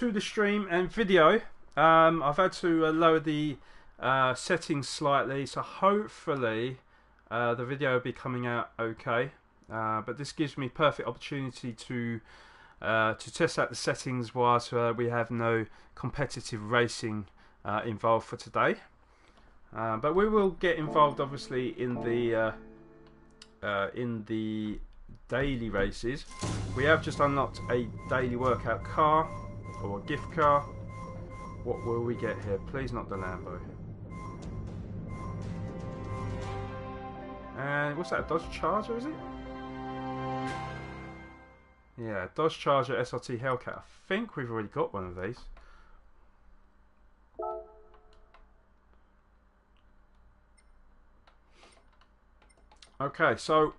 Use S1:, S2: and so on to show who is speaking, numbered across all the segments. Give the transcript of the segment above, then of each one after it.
S1: to the stream and video. I've had to lower the settings slightly, so hopefully the video will be coming out okay. But this gives me perfect opportunity to test out the settings whilst we have no competitive racing involved for today. But we will get involved obviously in the daily races. We have just unlocked a daily workout car or a gift car. What will we get here? Please not the Lambo. And what's that? A Dodge Charger, is it? Yeah, Dodge Charger SRT Hellcat. I think we've already got one of these. Okay, so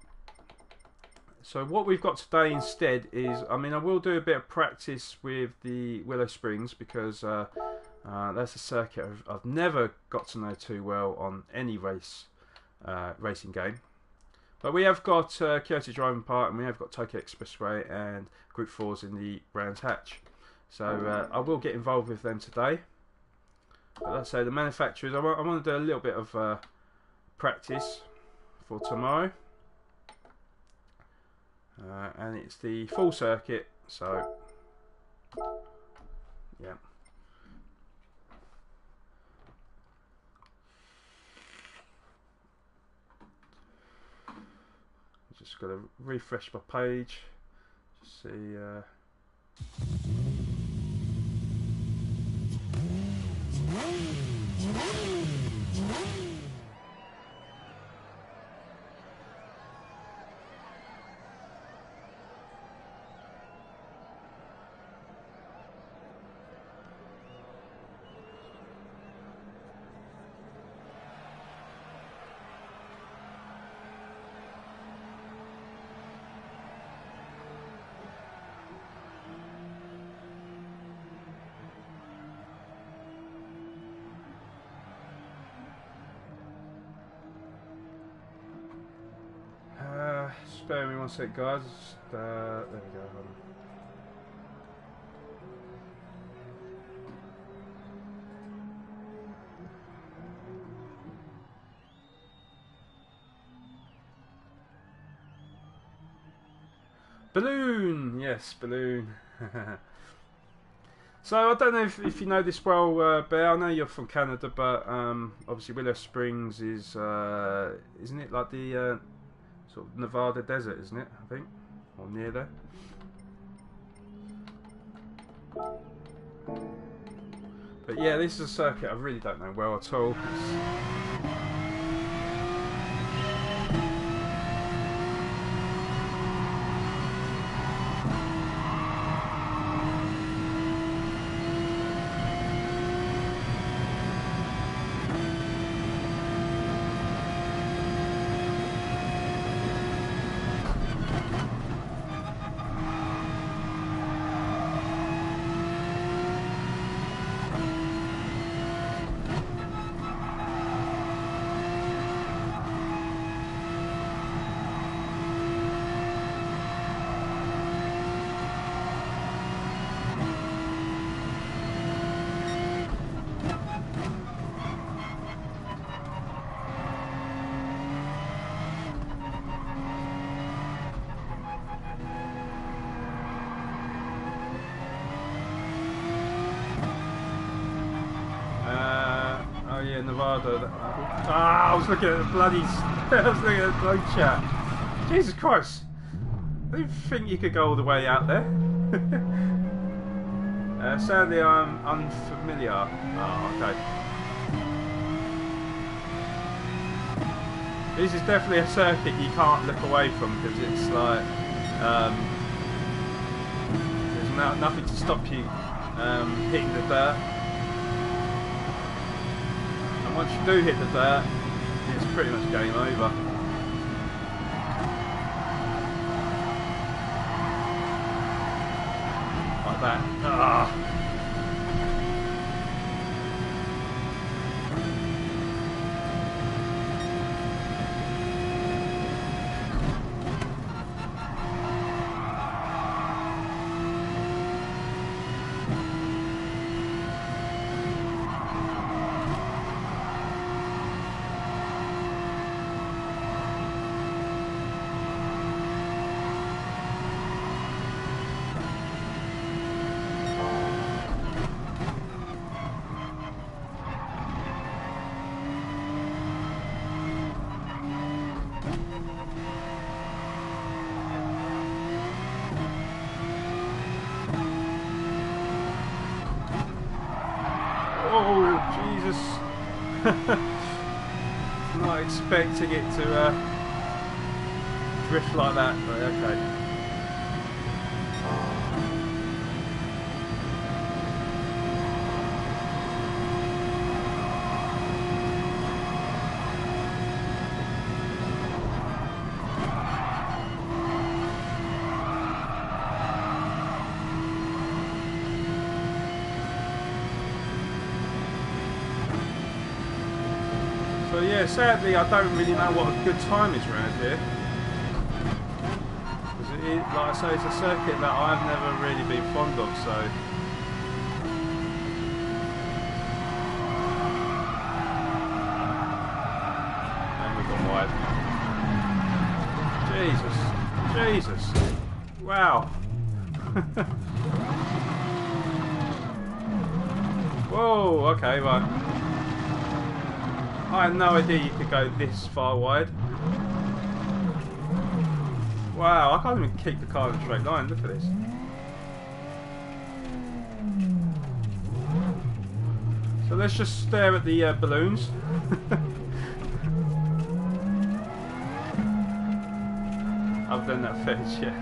S1: what we've got today instead is, I mean, I will do a bit of practice with the Willow Springs because that's a circuit I've never got to know too well on any racing game. But we have got Kyoto Driving Park and we have got Tokyo Expressway and Group 4s in the Brands Hatch. So I will get involved with them today. But let's say the manufacturers, I want to do a little bit of practice for tomorrow. And it's the full circuit, so yeah. Just got to refresh my page, just see. Spare me one sec, guys. There we go. Hold on. Balloon! Yes, balloon. So, I don't know if you know this well, Bear. I know you're from Canada, but obviously Willow Springs is, isn't it like the sort of Nevada desert, isn't it? I think, or near there. But yeah, this is a circuit I really don't know well at all. Nevada. I was looking at the bloody. I was looking at the bloody chat. Jesus Christ! I didn't think you could go all the way out there. Sadly, I'm unfamiliar. Oh, okay. This is definitely a circuit you can't look away from because it's like there's nothing to stop you hitting the dirt. Once you do hit the dirt, it's pretty much game over. Like that. Ah. Jesus. Not expecting it to drift like that, but okay. So yeah, sadly I don't really know what a good time is around here. Because it is, like I say, it's a circuit that I've never really been fond of, so... And we've gone wide. Jesus. Wow. Whoa, okay, right. I had no idea you could go this far wide. Wow, I can't even keep the car in a straight line. Look at this. So let's just stare at the balloons. Other than that fence, yeah.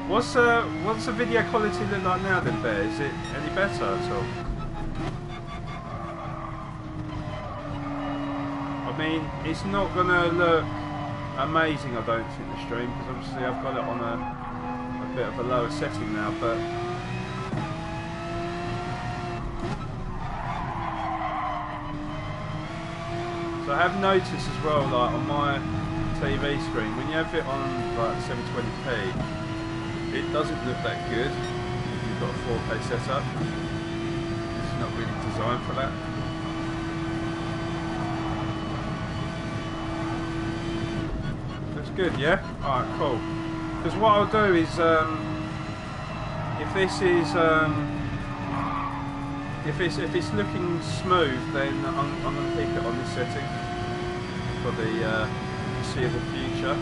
S1: What's the video quality look like now then, Bear? Is it any better at all? I mean, it's not gonna look amazing, I don't think, the stream, because obviously I've got it on a bit of a lower setting now, but so I have noticed as well, like on my TV screen, when you have it on like 720p, it doesn't look that good if you've got a 4K setup. It's not really designed for that. Good, yeah? Alright, cool. Because what I'll do is, if it's looking smooth, then I'm going to keep it on this setting for the foreseeable future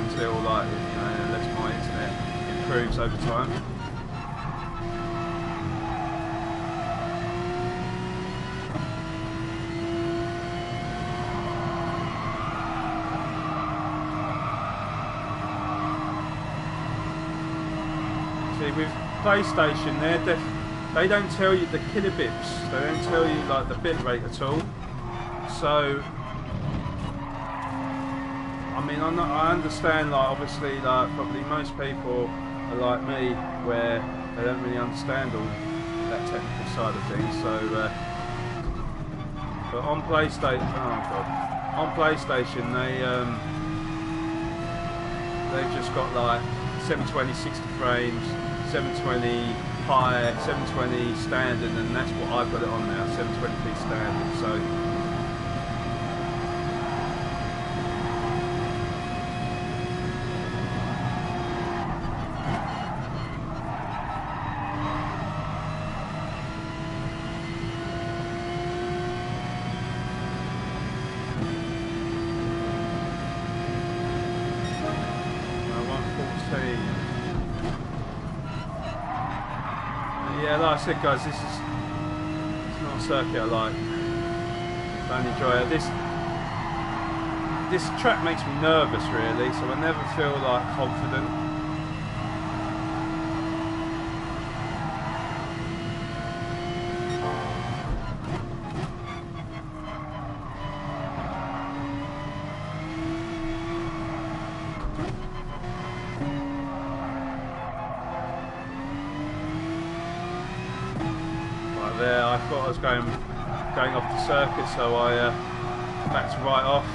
S1: until, like, you know, unless my internet improves over time. With PlayStation, they don't tell you the kilobits. They don't tell you like the bit rate at all. So, I mean, I understand. Like, obviously, like probably most people are like me, where they don't really understand all that technical side of things. So, but on PlayStation, on PlayStation, they've just got like 720, 60 frames. 720 high, 720 standard, and that's what I've got it on now, 720p standard. So yeah, like I said, guys, it's not a circuit I like. I don't enjoy it. This track makes me nervous, really, so I never feel like confident. There, I thought I was going off the circuit, so I backed right off.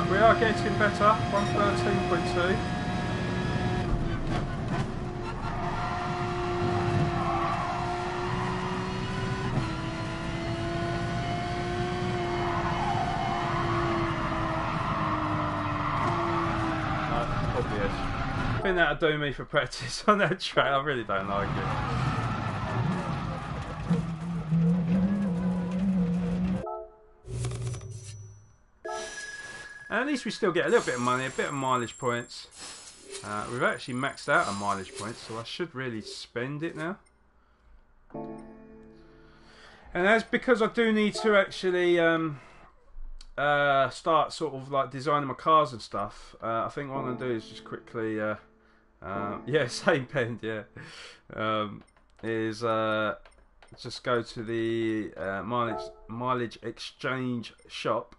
S1: We are getting better, 113.2. think that'll do me for practice on that track. I really don't like it. And at least we still get a little bit of money, a bit of mileage points. We've actually maxed out our mileage points, so I should really spend it now. And that's because I do need to actually start sort of like designing my cars and stuff. I think what I'm going to do is just quickly, yeah, same pen, yeah, is just go to the mileage exchange shop.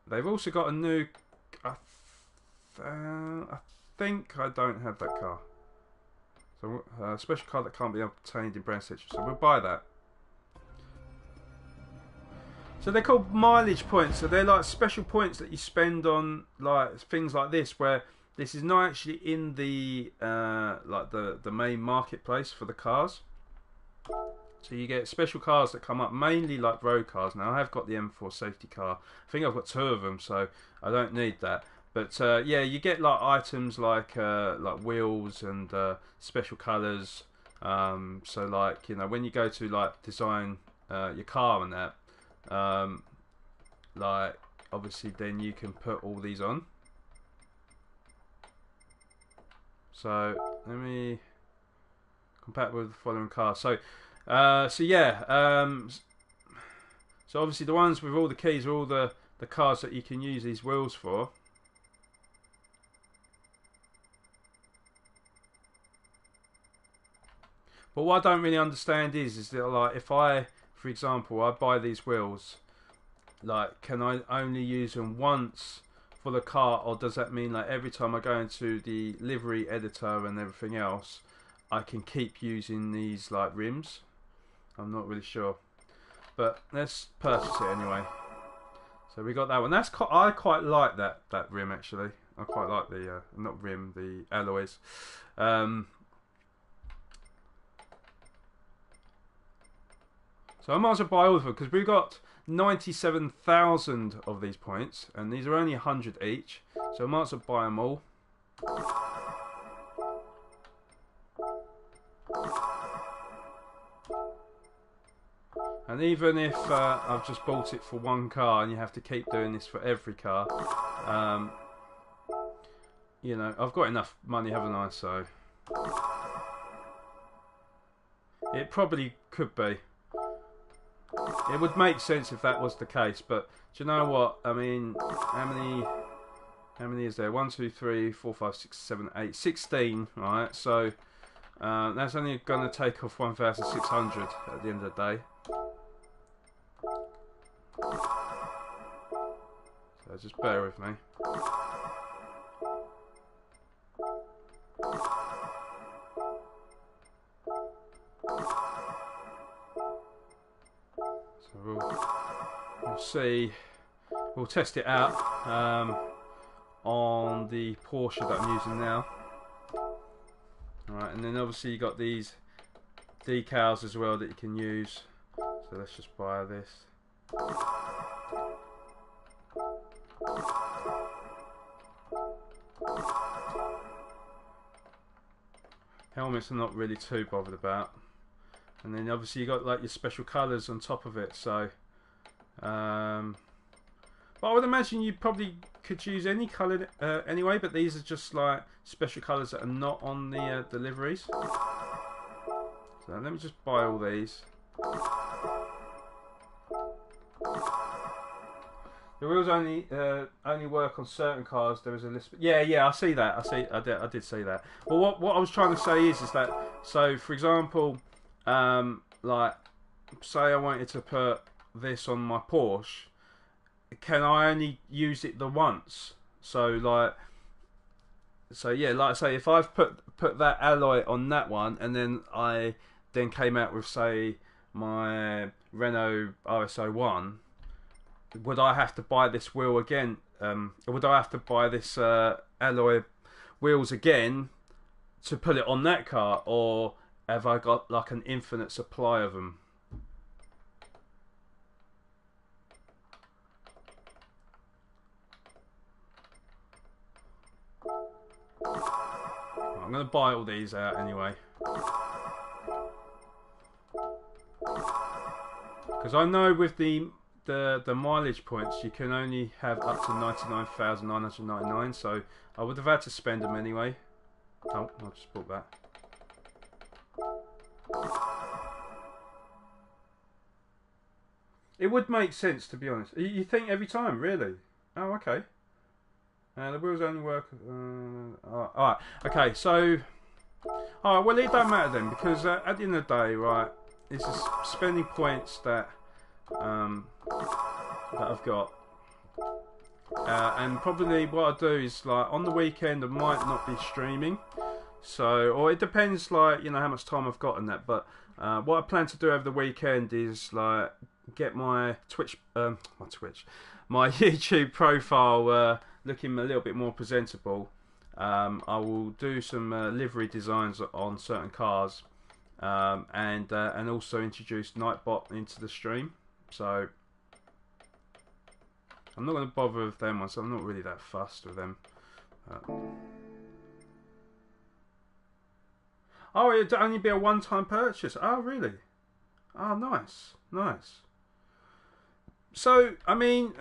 S1: They've also got a new, I think I don't have that car. So a special car that can't be obtained in brand citrus, so we'll buy that. So they're called mileage points. So they're like special points that you spend on like things like this, where this is not actually in the like the main marketplace for the cars. So you get special cars that come up, mainly like road cars. Now I have got the M4 safety car. I think I've got 2 of them, so I don't need that. But yeah, you get like items like wheels and special colours. So like, you know, when you go to like design your car and that, like obviously then you can put all these on. So let me compatible with the following cars. So yeah, so obviously the ones with all the keys are all the cars that you can use these wheels for. But what I don't really understand is that like if I, for example, I buy these wheels, like can I only use them once for the car, or does that mean like every time I go into the livery editor and everything else, I can keep using these like rims? I'm not really sure, but let's purchase it anyway. So we got that one. That's I quite like that rim actually. I quite like the not rim, the alloys. So I might as well buy all of them because we've got 97,000 of these points, and these are only 100 each. So I might as well buy them all. And even if I've just bought it for one car, and you have to keep doing this for every car, you know, I've got enough money, haven't I? So it probably could be. It would make sense if that was the case, but do you know what? I mean, how many is there? 1, 2, 3, 4, 5, 6, 7, 8, 16, right? So that's only going to take off 1,600 at the end of the day. So just bear with me. So we'll see. We'll test it out on the Porsche that I'm using now. Alright, and then obviously you got these decals as well that you can use. So let's just buy this. Helmets I'm not really too bothered about. And then obviously you got like your special colours on top of it. So, but I would imagine you probably could use any colour anyway. But these are just like special colours that are not on the deliveries. So let me just buy all these. The wheels only work on certain cars. There is a list. Yeah, I see that. I did see that. Well, what I was trying to say is that, so for example, like say I wanted to put this on my Porsche, can I only use it the once? So yeah, like I say, if I've put that alloy on that one, and then I came out with say my Renault RS01, would I have to buy this wheel again? Would I have to buy this alloy wheels again to put it on that car, or have I got like an infinite supply of them? I'm going to buy all these out anyway. Because I know with the mileage points, you can only have up to 99,999, so I would have had to spend them anyway. Oh, I just bought that. It would make sense, to be honest. You think every time, really? Oh, okay. The wheels only work. Alright, okay, so. Alright, well, it don't matter then, because at the end of the day, right, this is spending points that I've got. And probably what I do is, like, on the weekend, I might not be streaming. So, or it depends, like, you know, how much time I've got in that. But what I plan to do over the weekend is, like, get my my YouTube profile looking a little bit more presentable. I will do some livery designs on certain cars, and also introduce Nightbot into the stream. So I'm not going to bother with them ones. I'm not really that fussed with them. Oh, it'd only be a one-time purchase. Oh, really? Oh, nice, nice. So, I mean,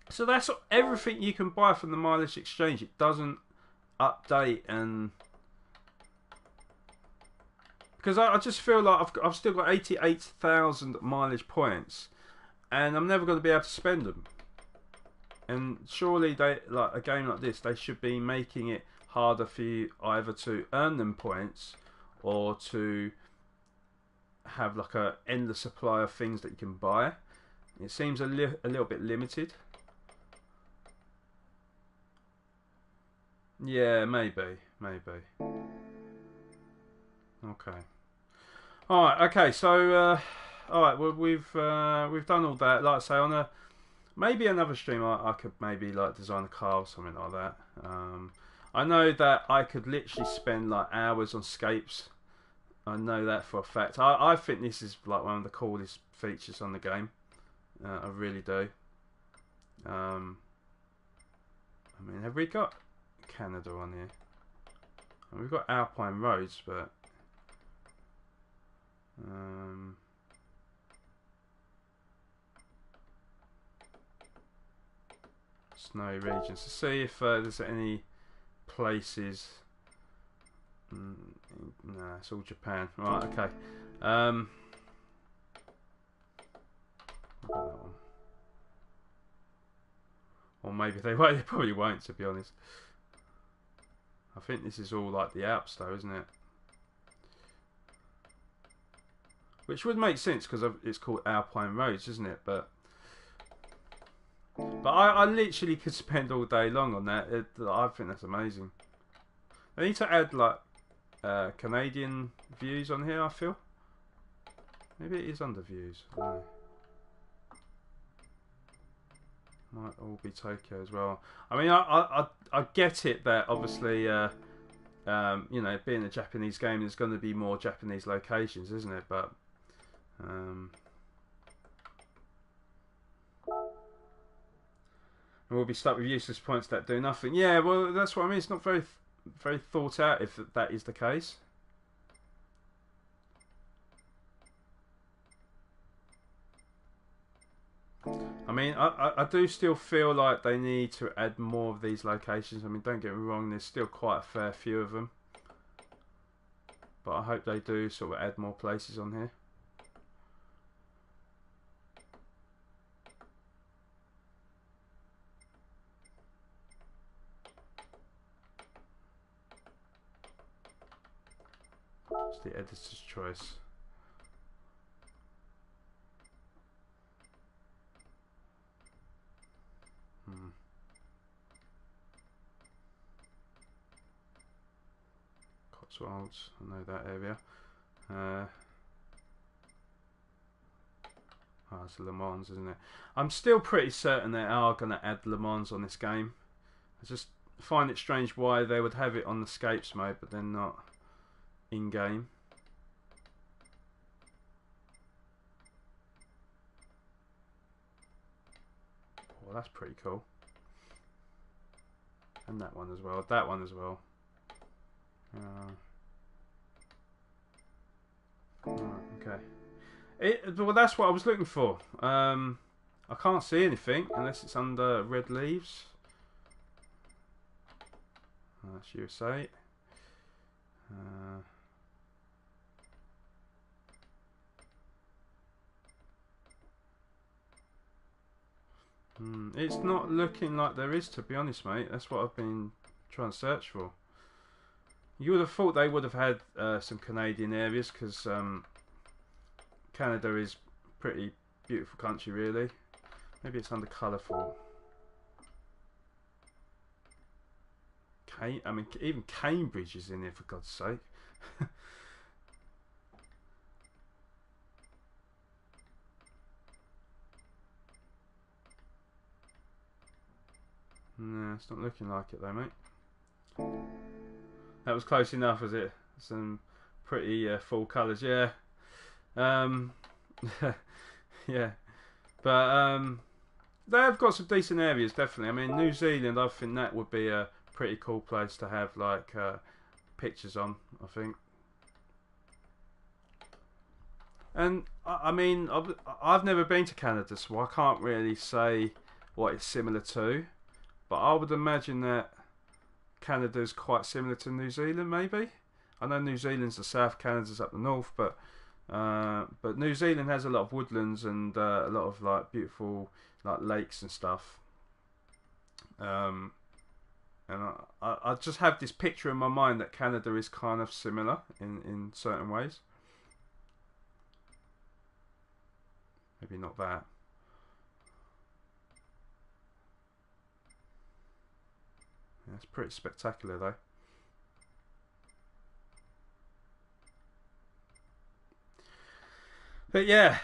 S1: so that's everything you can buy from the mileage exchange. It doesn't update, and because I just feel like I've still got 88,000 mileage points, and I'm never going to be able to spend them. And surely they, like a game like this, they should be making it harder for you either to earn them points or to have like a endless supply of things that you can buy. It seems a little bit limited. Yeah, maybe. Okay. All right. Okay. So, all right. Well, we've done all that. Like I say, on a maybe another stream, I could maybe like design a car or something like that. I know that I could literally spend like hours on scapes. I know that for a fact. I think this is like one of the coolest features on the game. I really do. I mean, have we got Canada on here? We've got Alpine roads, but snowy regions. To see if there's any places. No, it's all Japan. Right, okay. What about that one? Or maybe they won't. They probably won't, to be honest. I think this is all like the Alps, though, isn't it? Which would make sense because it's called Alpine roads, isn't it? But I literally could spend all day long on that. I think that's amazing. They need to add like Canadian views on here, I feel. Maybe it is under views. I don't know. Might all be Tokyo as well. I mean, I get it that obviously, you know, being a Japanese game, there's going to be more Japanese locations, isn't it? But and we'll be stuck with useless points that do nothing. Yeah, well, that's what I mean. It's not very thought out if that is the case. I mean, I do still feel like they need to add more of these locations. I mean, don't get me wrong, there's still quite a fair few of them. But I hope they do sort of add more places on here. It's the editor's choice. Cotswolds, I know that area. Oh, it's Le Mans, isn't it? I'm still pretty certain they are going to add Le Mans on this game. I just find it strange why they would have it on the Scapes mode, but then not in-game. Well, that's pretty cool. And that one as well. That one as well. Okay. Well, that's what I was looking for. I can't see anything unless it's under red leaves. That's USA. It's not looking like there is, to be honest, mate. That's what I've been trying to search for. You would have thought they would have had some Canadian areas, because Canada is a pretty beautiful country, really. Maybe it's under colourful. I mean, even Cambridge is in here, for God's sake. No, it's not looking like it though, mate. That was close enough, was it? Some pretty full colours, yeah. Yeah, but they have got some decent areas, definitely. I mean, New Zealand, I think that would be a pretty cool place to have like pictures on, I think. And I mean, I've never been to Canada, so I can't really say what it's similar to. But I would imagine that Canada's quite similar to New Zealand, maybe. I know New Zealand's the south, Canada's up the north, but New Zealand has a lot of woodlands and a lot of like beautiful like lakes and stuff. And I just have this picture in my mind that Canada is kind of similar in certain ways. Maybe not that. Yeah, it's pretty spectacular though. But yeah,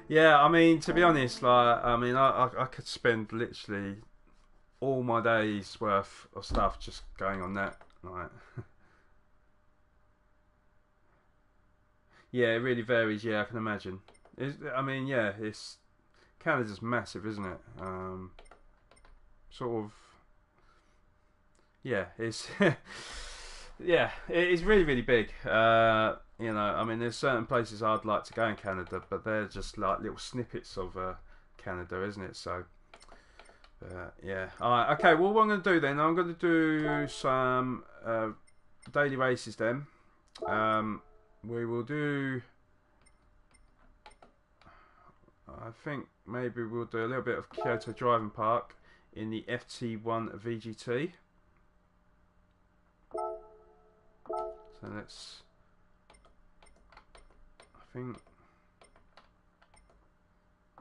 S1: yeah. I mean, to be honest, like, I mean, I could spend literally all my days worth of stuff just going on that. Like, yeah, it really varies. Yeah, I can imagine. I mean, yeah, it's Canada's massive, isn't it? Sort of. Yeah, it's yeah, it's really really big. You know, I mean, there's certain places I'd like to go in Canada, but they're just like little snippets of Canada, isn't it? So, yeah. All right, okay. Well, what I'm going to do then, I'm going to do some daily races then. We will do. I think maybe we'll do a little bit of Kyoto Driving Park in the FT1 VGT. So let's. I think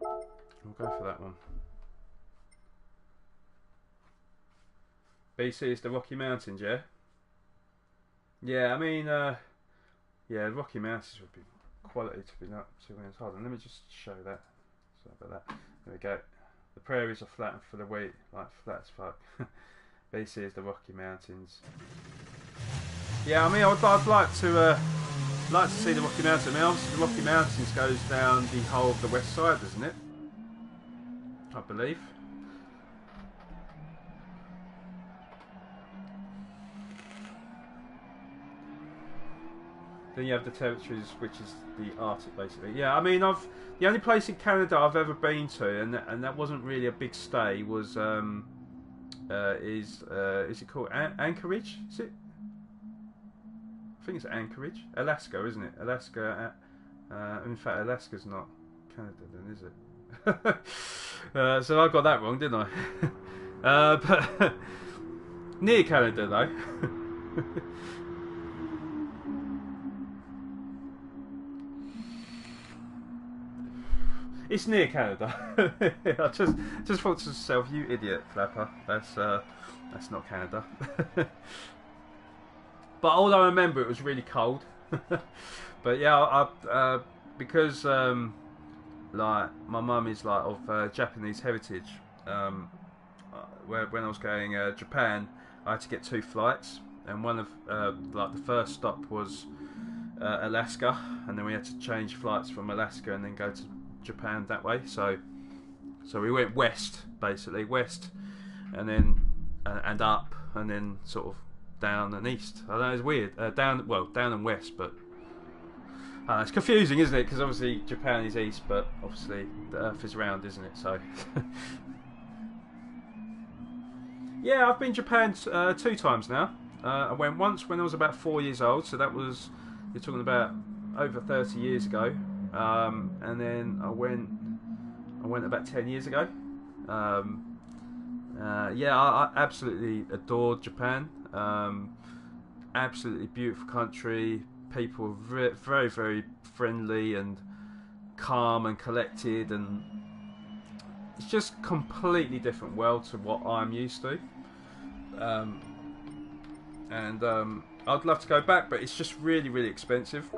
S1: we'll go for that one. BC is the Rocky Mountains, yeah? Yeah, I mean, yeah, the Rocky Mountains would be quality to be not too minutes. Hold on, let me just show that. Sorry about that. There we go. The prairies are flat and full of wheat, like flat as fuck. BC is the Rocky Mountains. Yeah, I mean, I'd like to see the Rocky Mountains. I mean, obviously the Rocky Mountains goes down the whole of the west side, doesn't it? I believe. Then you have the territories, which is the Arctic, basically. Yeah, I mean, the only place in Canada I've ever been to, and that wasn't really a big stay, was is it called Anchorage? Is it? I think it's Anchorage, Alaska, isn't it? Alaska. In fact, Alaska's not Canada, then, is it? So I got that wrong, didn't I? But near Canada, though. It's near Canada. I just thought to myself, you idiot, flapper. That's not Canada. But all I remember, it was really cold. But yeah, because like my mum is like of Japanese heritage. When I was going Japan, I had to get 2 flights, and one of like the first stop was Alaska, and then we had to change flights from Alaska and then go to Japan that way. So we went west, basically west, and then and up, and then sort of down and east. I know it's weird. Down and west, but it's confusing, isn't it? Because obviously Japan is east, but obviously the Earth is round, isn't it? So yeah, I've been to Japan 2 times now. I went once when I was about 4 years old, so that was, you're talking about over 30 years ago. And then I went about 10 years ago. Yeah, I absolutely adored Japan. Absolutely beautiful country. People are very, very friendly and calm and collected, and it's just completely different world to what I'm used to. I'd love to go back, but it's just really, really expensive.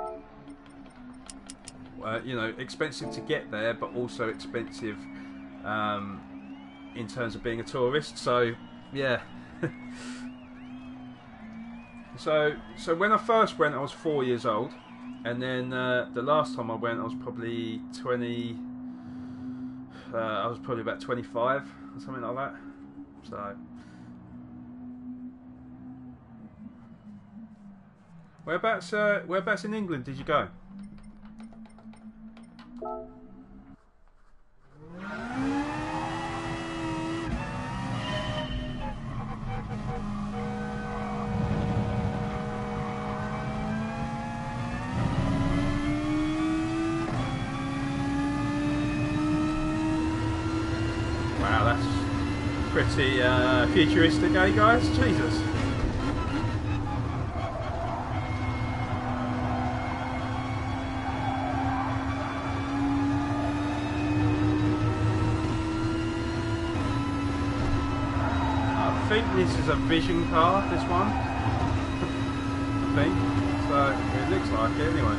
S1: You know, expensive to get there, but also expensive in terms of being a tourist. So yeah. So when I first went, I was 4 years old, and then the last time I went, I was probably 20. I was probably about 25 or something like that. So whereabouts in England did you go? Wow, that's pretty futuristic, eh, guys? Jesus. I think this is a vision car, this one. I think. So, it looks like it anyway.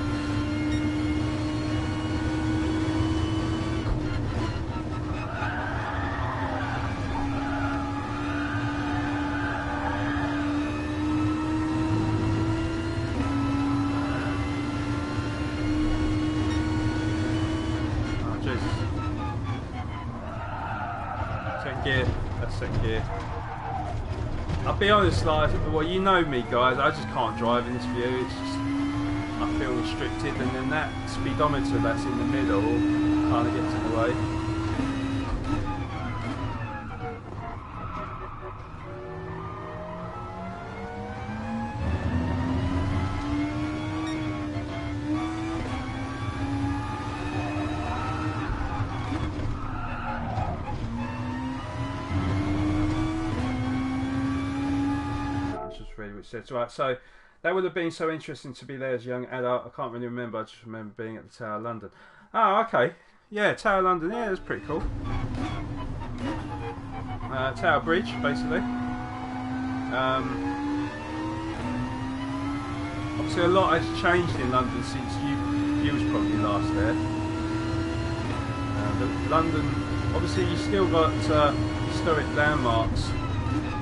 S1: Second gear. I'll be honest, like, well, you know me, guys. I just can't drive in this view. It's just, I feel restricted, and then that speedometer that's in the middle kind of gets in the way. Right, so that would have been so interesting to be there as a young adult. I can't really remember. I just remember being at the Tower of London. Oh, okay. Yeah, Tower of London. Yeah, that's pretty cool. Tower Bridge, basically. Obviously, a lot has changed in London since you was probably last there. London, obviously, you still got historic landmarks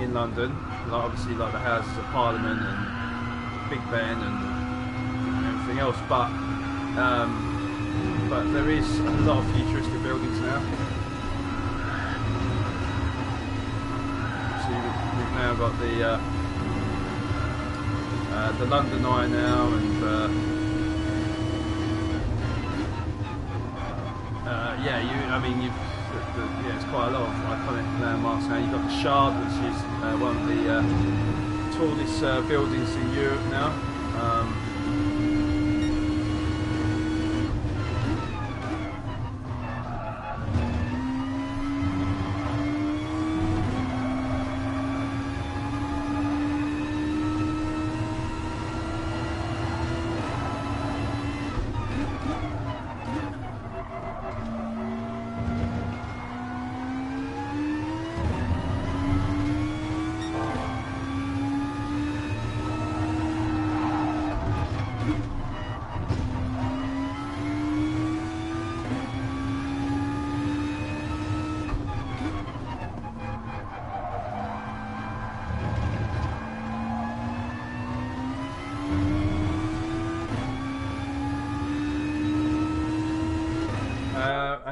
S1: in London. Like, obviously, like the Houses of Parliament and Big Ben and everything else, but there is a lot of futuristic buildings now. So we've now got the London Eye now, and yeah, it's quite a lot of iconic landmarks now. You've got the Shard, which is one of the tallest buildings in Europe now.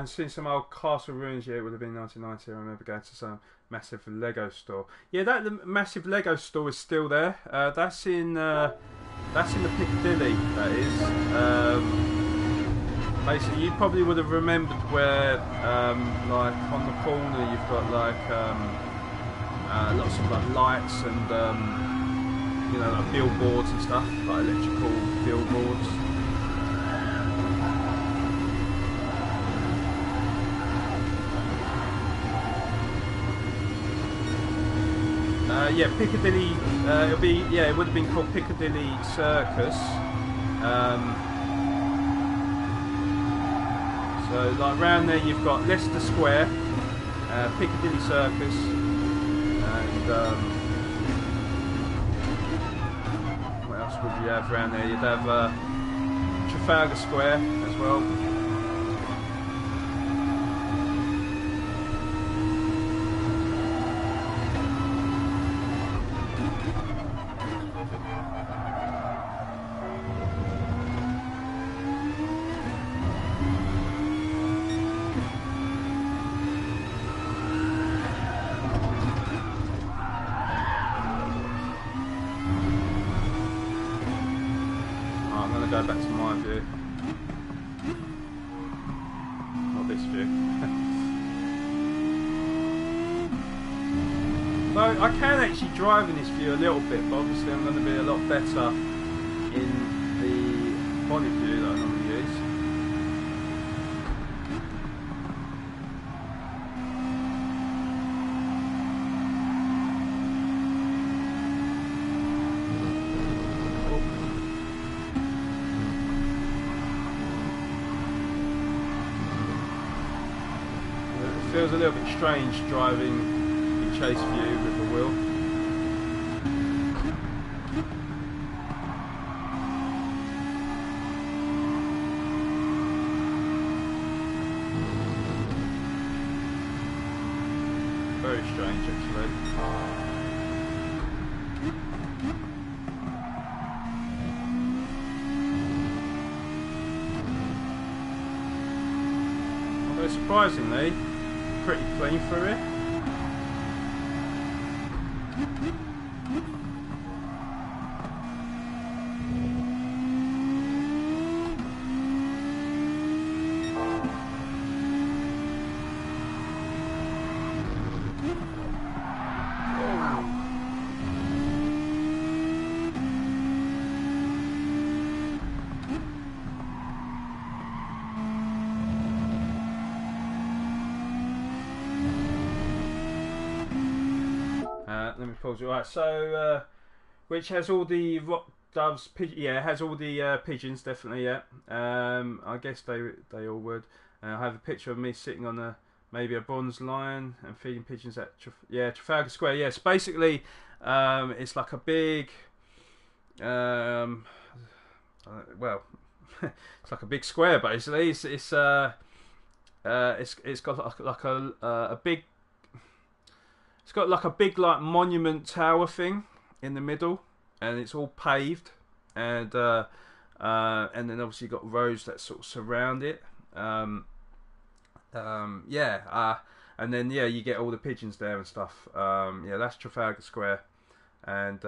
S1: and seen some old castle ruins. Yeah, it would have been 1990. I remember going to some massive Lego store. Yeah, that the massive Lego store is still there. That's in the Piccadilly. That is. Basically, you probably would have remembered where, like on the corner, you've got like lots of like lights and you know, like billboards and stuff, like electrical billboards. Yeah, Piccadilly. It'll be, yeah, it would have been called Piccadilly Circus. So like around there, you've got Leicester Square, Piccadilly Circus, and what else would you have around there? You'd have Trafalgar Square as well. Go back to my view, not this view. So I can actually drive in this view a little bit, but obviously I'm going to be a lot better in the bonnet view that I normally use. Feels a little bit strange driving in chase view with the wheel. Very strange actually. Although surprisingly, pretty clean through it. Let me pause it. Right, so which has all the rock doves? Yeah, it has all the pigeons, definitely. Yeah, I guess they all would. I have a picture of me sitting on maybe a bronze lion and feeding pigeons at Trafalgar Square. Yes, basically, it's like a big, well, it's like a big square. Basically, it's got like a big. It's got like a big like monument tower thing in the middle, and it's all paved, and then obviously you've got roads that sort of surround it. And then you get all the pigeons there and stuff. Yeah, that's Trafalgar Square, and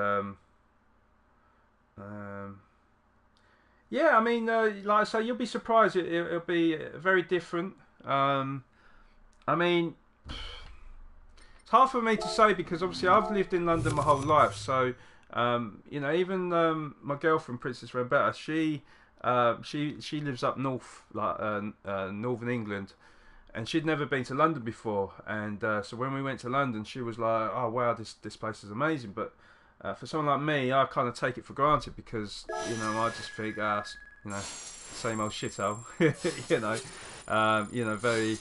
S1: yeah, I mean, like I say, you'll be surprised. It'll be very different. I mean. It's hard for me to say because obviously I've lived in London my whole life, so you know, even my girlfriend Princess Roberta, she lives up north, like northern England, and she'd never been to London before, and so when we went to London, she was like, "Oh wow, this place is amazing." But for someone like me, I kind of take it for granted because you know I just think, you know, same old shithole, you know, very.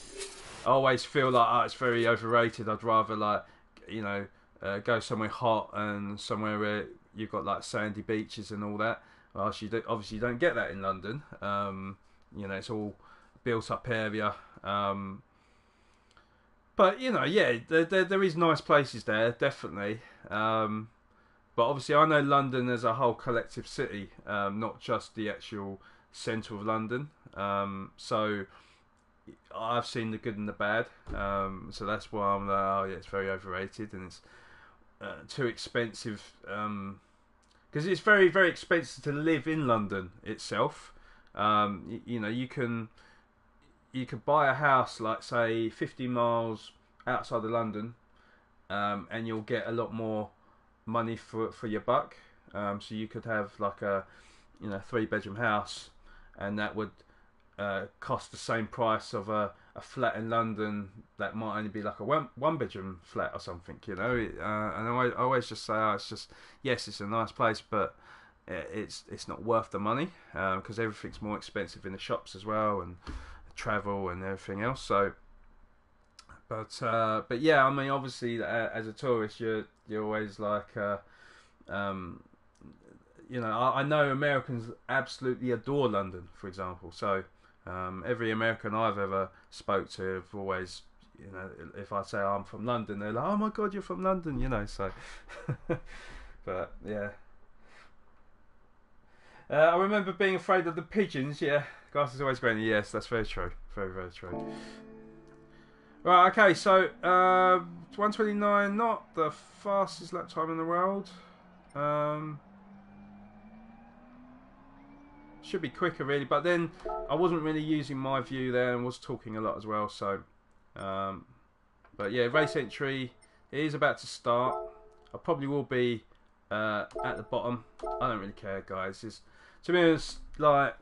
S1: I always feel like it's very overrated. I'd rather like, you know, go somewhere hot and somewhere where you've got like sandy beaches and all that. Well, obviously you don't get that in London. You know, it's all built up area. But you know, yeah, there is nice places there, definitely. But obviously I know London as a whole collective city, not just the actual centre of London. So I've seen the good and the bad, so that's why I'm like, oh yeah, it's very overrated and it's too expensive. Because it's very, very expensive to live in London itself. You know, you can buy a house like say 50 miles outside of London, and you'll get a lot more money for your buck. So you could have like a 3-bedroom house, and that would cost the same price of a flat in London that might only be like a one-bedroom flat or something, and I always just say, oh, it's just, yes, it's a nice place, but it's not worth the money, because everything's more expensive in the shops as well, and travel and everything else. So, but yeah, I mean, obviously, as a tourist, you're always like, I know Americans absolutely adore London, for example. So every American I've ever spoke to have always, if I say I'm from London, they're like, oh my god, you're from London, so. But yeah. I remember being afraid of the pigeons. Yeah, grass is always greener. Yes, that's very true. Very, very true. Right, okay, so 129, not the fastest lap time in the world. Should be quicker really, but then I wasn't really using my view there and was talking a lot as well. So, but yeah, race entry is about to start. I probably will be at the bottom. I don't really care, guys. To be honest, like,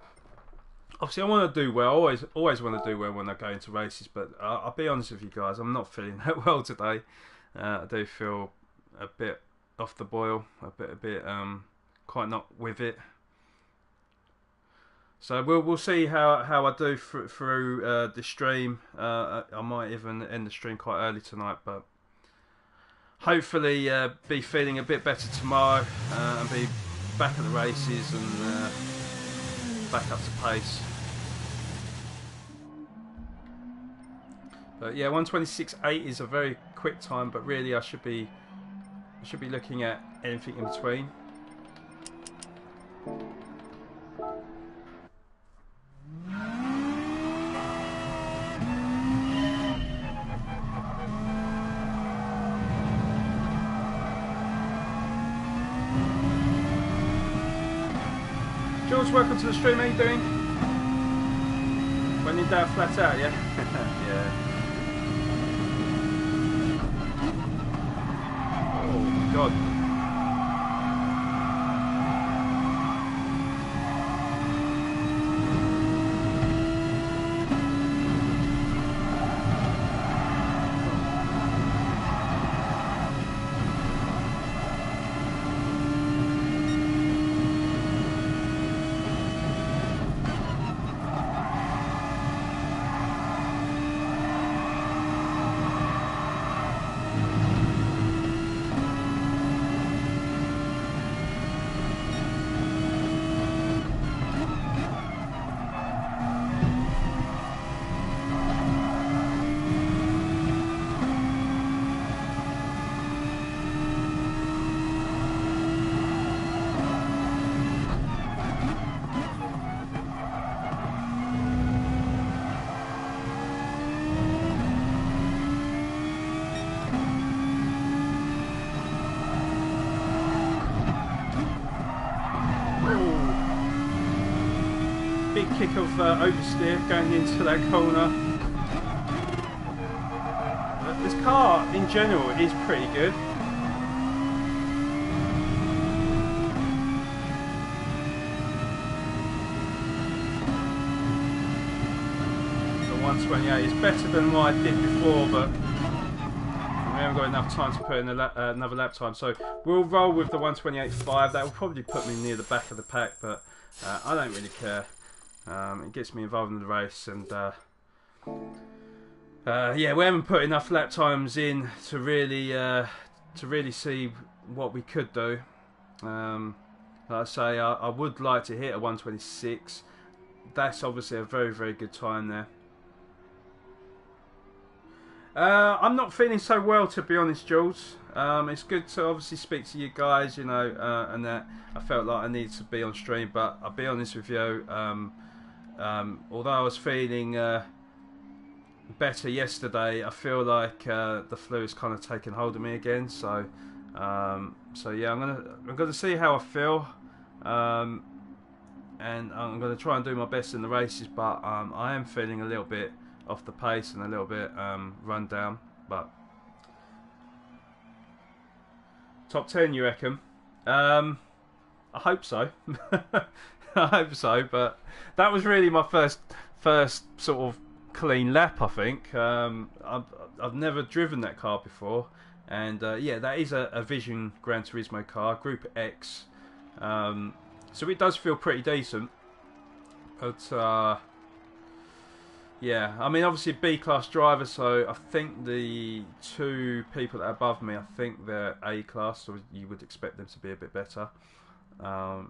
S1: obviously I want to do well. Always want to do well when I go into races. But I'll be honest with you guys, I'm not feeling that well today. I do feel a bit off the boil, a bit quite not with it. So we'll see how I do through the stream. I might even end the stream quite early tonight, but hopefully be feeling a bit better tomorrow and be back at the races and back up to pace. But yeah, 1:26.8 is a very quick time, but really I should be looking at anything in between. George, welcome to the stream. How you doing? When you're down flat out, yeah? Yeah. Oh my god. Kick of oversteer going into that corner. This car in general is pretty good. The 128 is better than what I did before, but we haven't got enough time to put in another lap time, so we'll roll with the 128.5. That will probably put me near the back of the pack, but I don't really care. It gets me involved in the race, and yeah, we haven't put enough lap times in to really see what we could do. Like I say, I would like to hit a 126. That's obviously a very, very good time there. I'm not feeling so well, to be honest, Jules. It's good to obviously speak to you guys, and that I felt like I needed to be on stream, but I'll be honest with you. Although I was feeling better yesterday. I feel like the flu is kind of taking hold of me again. So yeah, I'm gonna see how I feel, and I'm gonna try and do my best in the races. But I am feeling a little bit off the pace and a little bit run down. But top 10, you reckon? I hope so. I hope so. But that was really my first sort of clean lap, I think. I've never driven that car before, and yeah, that is a Vision Gran Turismo car, Group X, so it does feel pretty decent. But yeah, I mean, obviously B-class driver, so I think the two people that are above me, I think they're A-class, so you would expect them to be a bit better. But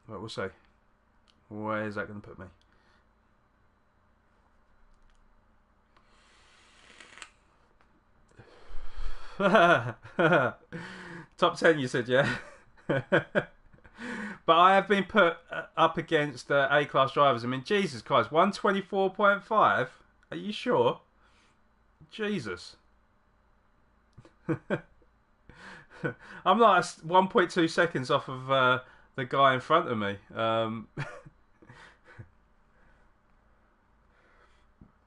S1: we'll see. Where is that going to put me? Top 10, you said, yeah. But I have been put up against A-class drivers. I mean, Jesus Christ, 124.5? Are you sure? Jesus. I'm like 1.2 seconds off of the guy in front of me.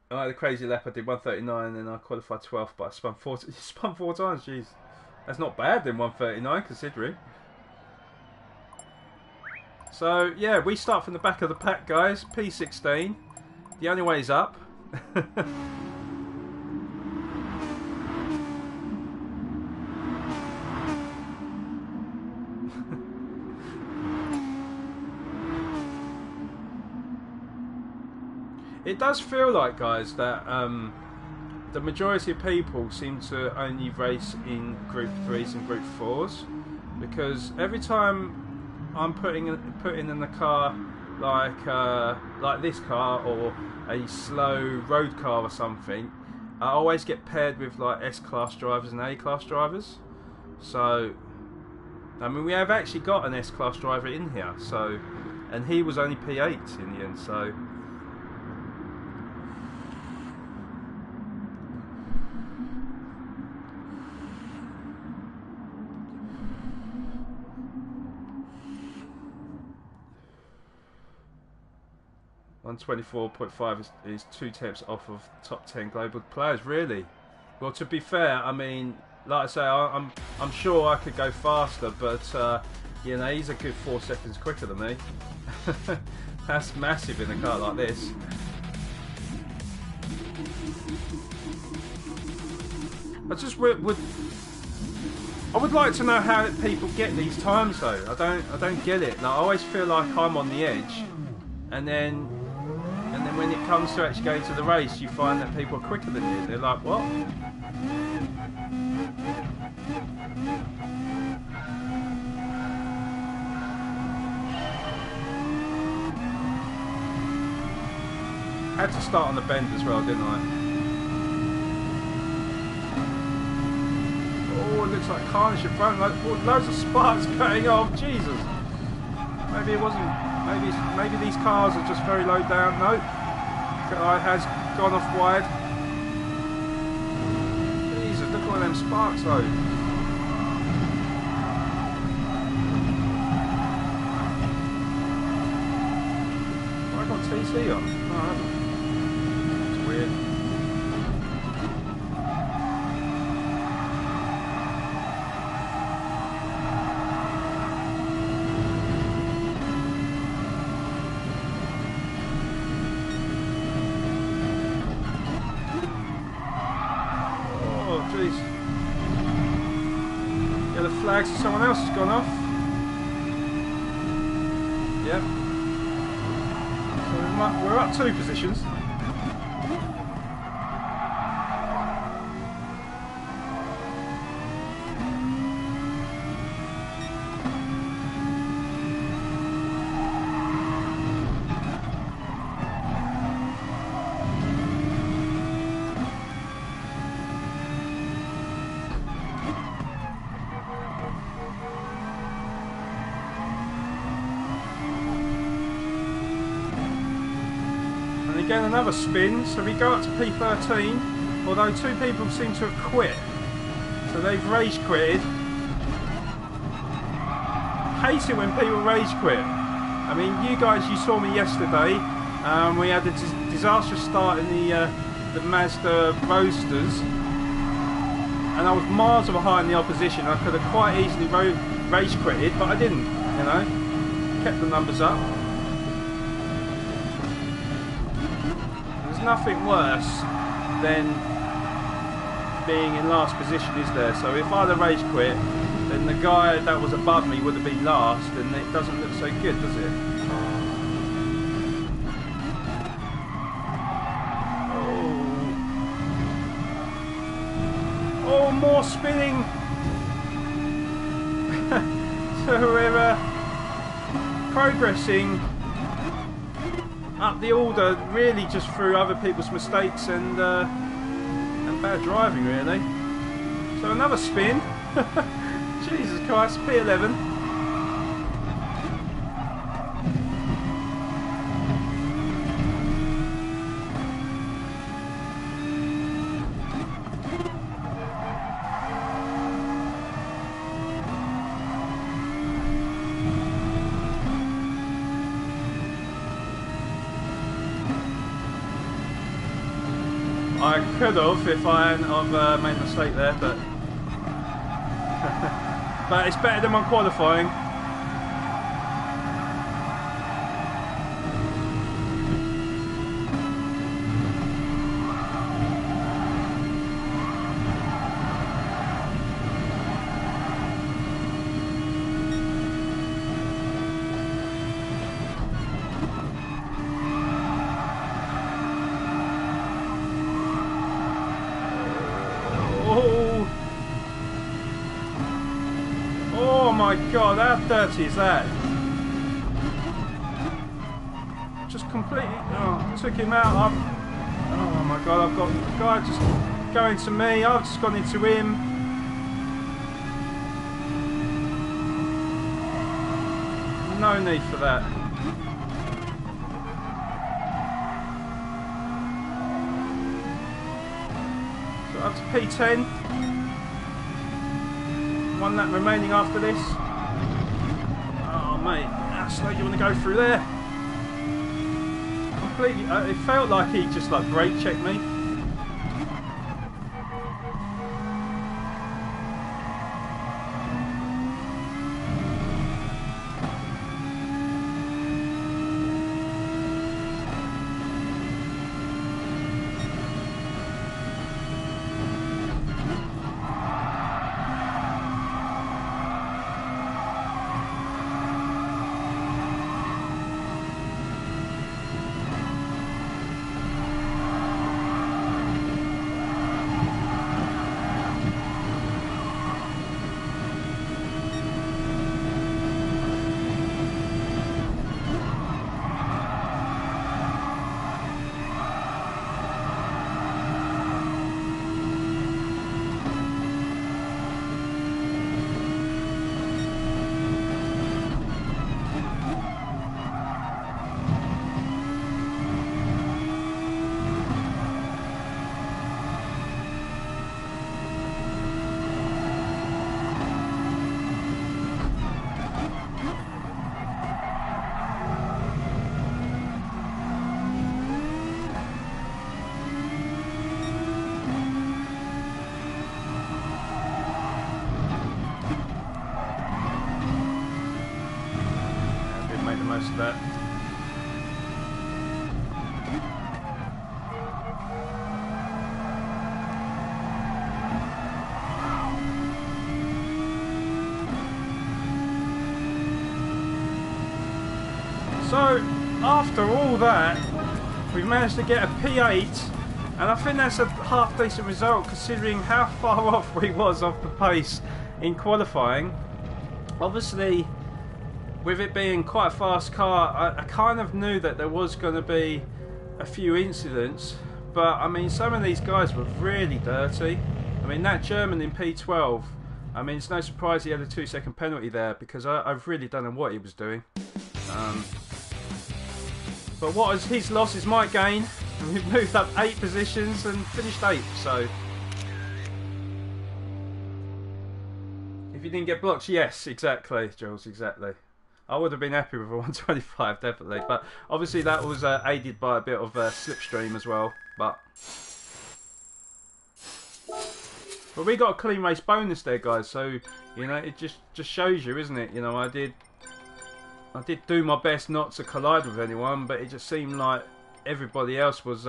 S1: I had a crazy lap. I did 139 and then I qualified 12th, but I spun four times. Jeez, that's not bad then, 139 considering. So yeah, we start from the back of the pack, guys. P16. The only way is up. It does feel like, guys, that the majority of people seem to only race in Group 3s and Group 4s, because every time I'm putting in the car like this car or a slow road car or something, I always get paired with like S-class drivers and A-class drivers. So I mean, we have actually got an S-class driver in here, so, and he was only P8 in the end, so. 124.5 is 2 tenths off of top 10 global players. Really? Well, to be fair, I mean, like I say, I'm sure I could go faster, but you know, he's a good 4 seconds quicker than me. That's massive in a car like this. I would like to know how people get these times though. I don't get it. Like, I always feel like I'm on the edge, and then when it comes to actually going to the race, you find that people are quicker than you. They're like, what? I had to start on the bend as well, didn't I? Oh, it looks like carnage in front. Like, loads of sparks going off. Jesus. Maybe it wasn't. Maybe these cars are just very low down. No, guy has gone off wide. Jesus, look at all them sparks though. Have I got TC on? No, I haven't. It's weird. Yeah, the flags for someone else has gone off. Yep. So we're up 2 positions. And again another spin, so we go up to P13, although 2 people seem to have quit. So they've rage quitted. Hate it when people rage quit. I mean, you guys, you saw me yesterday. We had a disastrous start in the Mazda Roadsters. And I was miles behind the opposition. I could have quite easily rage quitted, but I didn't, you know. Kept the numbers up. There's nothing worse than being in last position, is there? So if I'd have rage quit, then the guy that was above me would have been last, and it doesn't look so good, does it? Oh, more spinning! So we're progressing up the order, really just through other people's mistakes and bad driving, really. So another spin. Jesus Christ, P11. I could have if I hadn't have made a mistake there, but but it's better than my qualifying. Oh my god, how dirty is that? Just completely took him out. Oh my god, I've got the guy just going to me, I've just gone into him. No need for that. So up to P10. 1 lap remaining after this. Oh mate, how slow do you want to go through there? Completely, it felt like he just like brake checked me. Most of that. So after all that, we've managed to get a P8, and I think that's a half decent result considering how far off we was off the pace in qualifying. Obviously, with it being quite a fast car, I kind of knew that there was going to be a few incidents, but I mean some of these guys were really dirty. I mean that German in P12, I mean it's no surprise he had a 2-second penalty there because I really don't know what he was doing. But what is his loss is my gain. And we've moved up 8 positions and finished 8th. So if you didn't get blocked, yes, exactly, Jules, exactly. I would have been happy with a 125, definitely. But obviously that was aided by a bit of slipstream as well. But we got a clean race bonus there, guys. So, you know, it just shows you, isn't it? You know, I did do my best not to collide with anyone, but it just seemed like everybody else was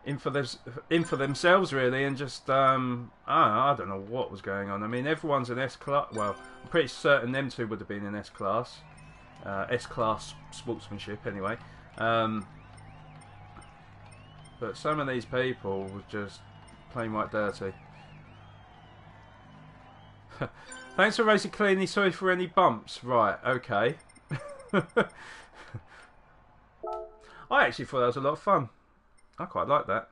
S1: in for themselves, really, and just I don't know what was going on. I mean, everyone's an S class. Well, I'm pretty certain them two would have been in S class sportsmanship, anyway. But some of these people were just plain white dirty. Thanks for racing cleanly. Sorry for any bumps. Right, okay. I actually thought that was a lot of fun. I quite like that.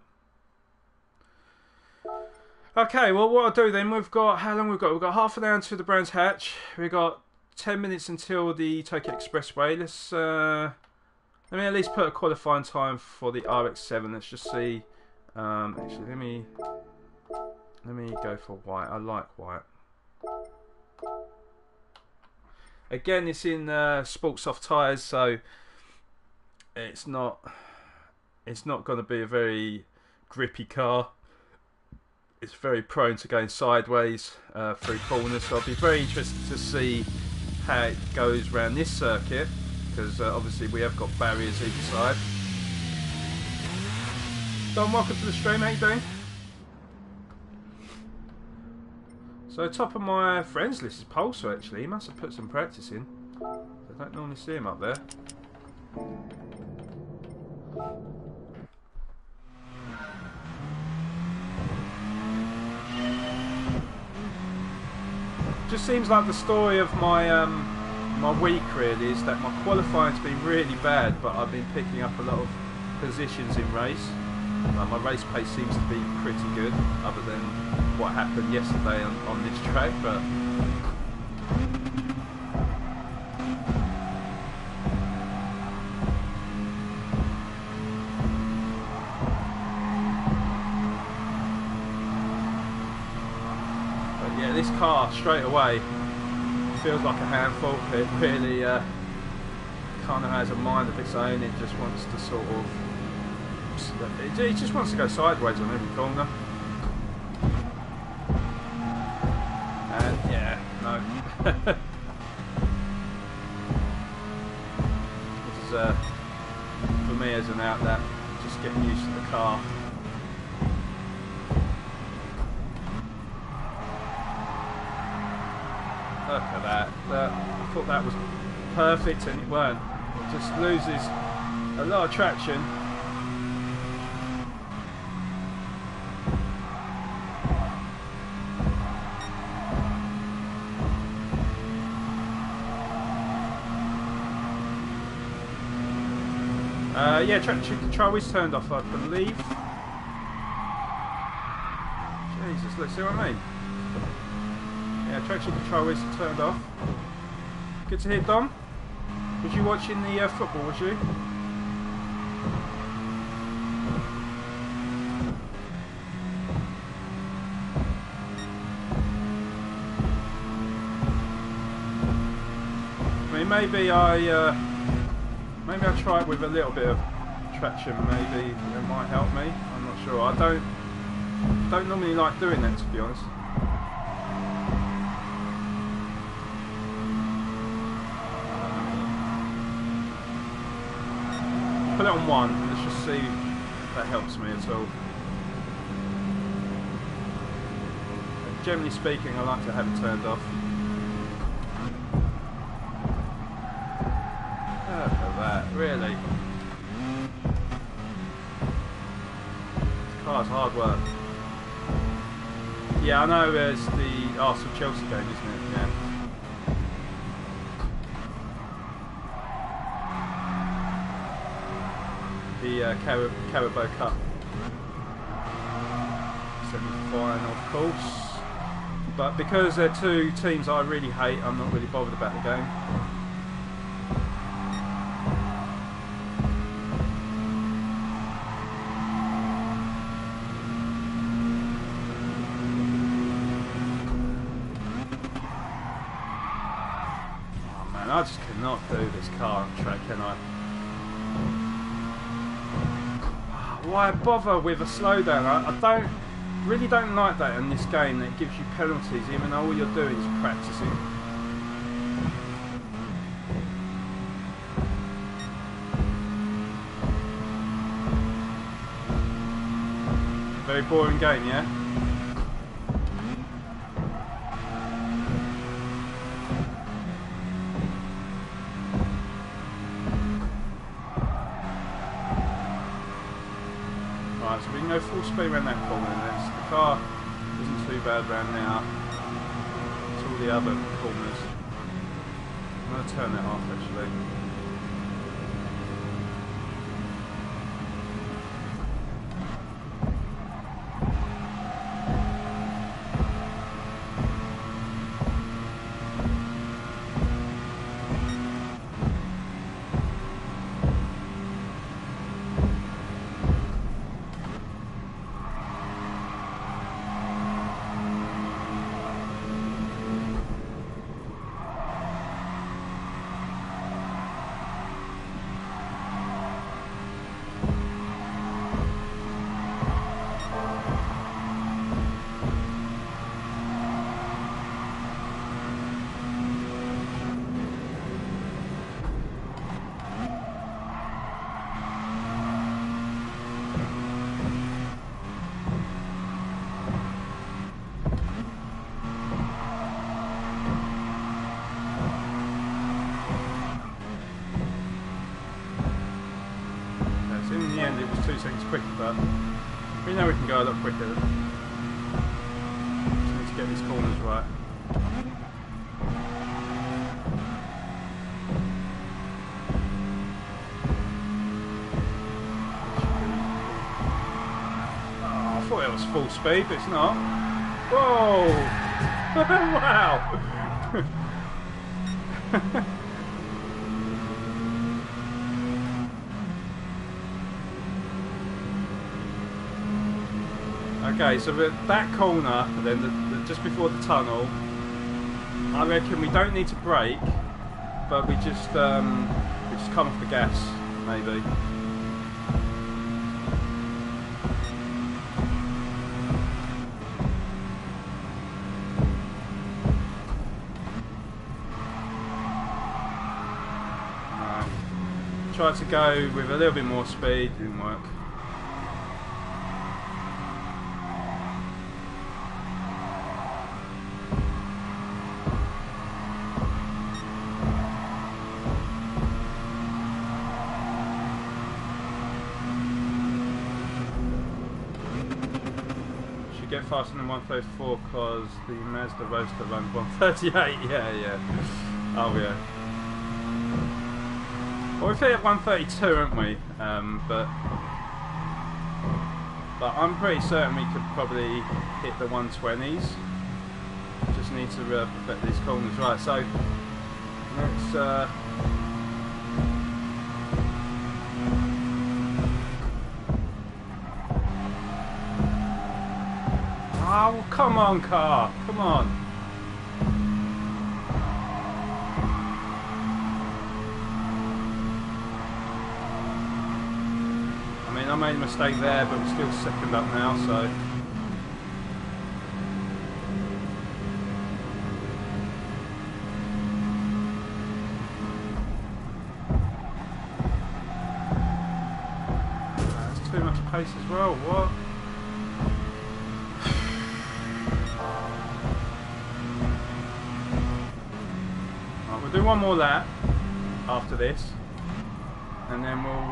S1: Okay, well, what I'll do then, we've got, how long we've got? We've got half an hour until the Brands Hatch. We've got 10 minutes until the Tokyo Expressway. Let's, let me at least put a qualifying time for the RX-7. Let's just see. Actually, let me go for white. I like white. Again, it's in sport soft tyres, so it's not going to be a very grippy car. It's very prone to going sideways through corners, so I'll be very interested to see how it goes around this circuit, because obviously we have got barriers either side. Don, welcome to the stream. How you doing? So top of my friends list is Pulsar, actually. He must have put some practice in. I don't normally see him up there. Just seems like the story of my my week really is that my qualifying's been really bad, but I've been picking up a lot of positions in race. My race pace seems to be pretty good, other than what happened yesterday on this track. But yeah, this car straight away feels like a handful. It really kind of has a mind of its own. It just wants to sort of, it just wants to go sideways on every corner. And yeah, no. This is for me as an outlet, just getting used to the car. Look at that. I thought that was perfect and it weren't. It just loses a lot of traction. Yeah, traction control is turned off, I believe. Jesus, let's see what I mean. Yeah, traction control is turned off. Good to hear, Dom. Was you watching the football, was you? I mean, maybe I try it with a little bit of traction. Maybe it might help me. I'm not sure. I don't normally like doing that, to be honest. Put it on 1. Let's just see if that helps me at all. Generally speaking, I like to have it turned off. Look at that, really. This car's hard work. Yeah, I know it's the Arsenal-Chelsea game, isn't it? Yeah. The Carabao Cup semi-final, of course. But because they're two teams I really hate, I'm not really bothered about the game. mean, I just cannot do this car on track, can I? Why bother with a slowdown? I really don't like that in this game, that it gives you penalties even though all you're doing is practicing. Very boring game, yeah? Right, so we can go full speed around that corner. The car isn't too bad around now. It's all the other corners. I'm going to turn that off actually. In the end it was 2 seconds quicker, but we know we can go a lot quicker. Just need to get these corners right. Oh, I thought it was full speed, but it's not. Whoa! Wow! Okay, so that corner, then just before the tunnel, I reckon we don't need to brake, but we just come off the gas, maybe. Tried to go with a little bit more speed, didn't work. Get faster than 134 because the Mazda Roadster runs 138. Yeah. Oh yeah. Well, we've hit 132, haven't we? But I'm pretty certain we could probably hit the 120s. Just need to perfect these corners right. So let's. Oh, come on, car! Come on! I mean, I made a mistake there, but we're still second up now, so... That's too much pace as well, what? We'll do one more lap after this, and then we'll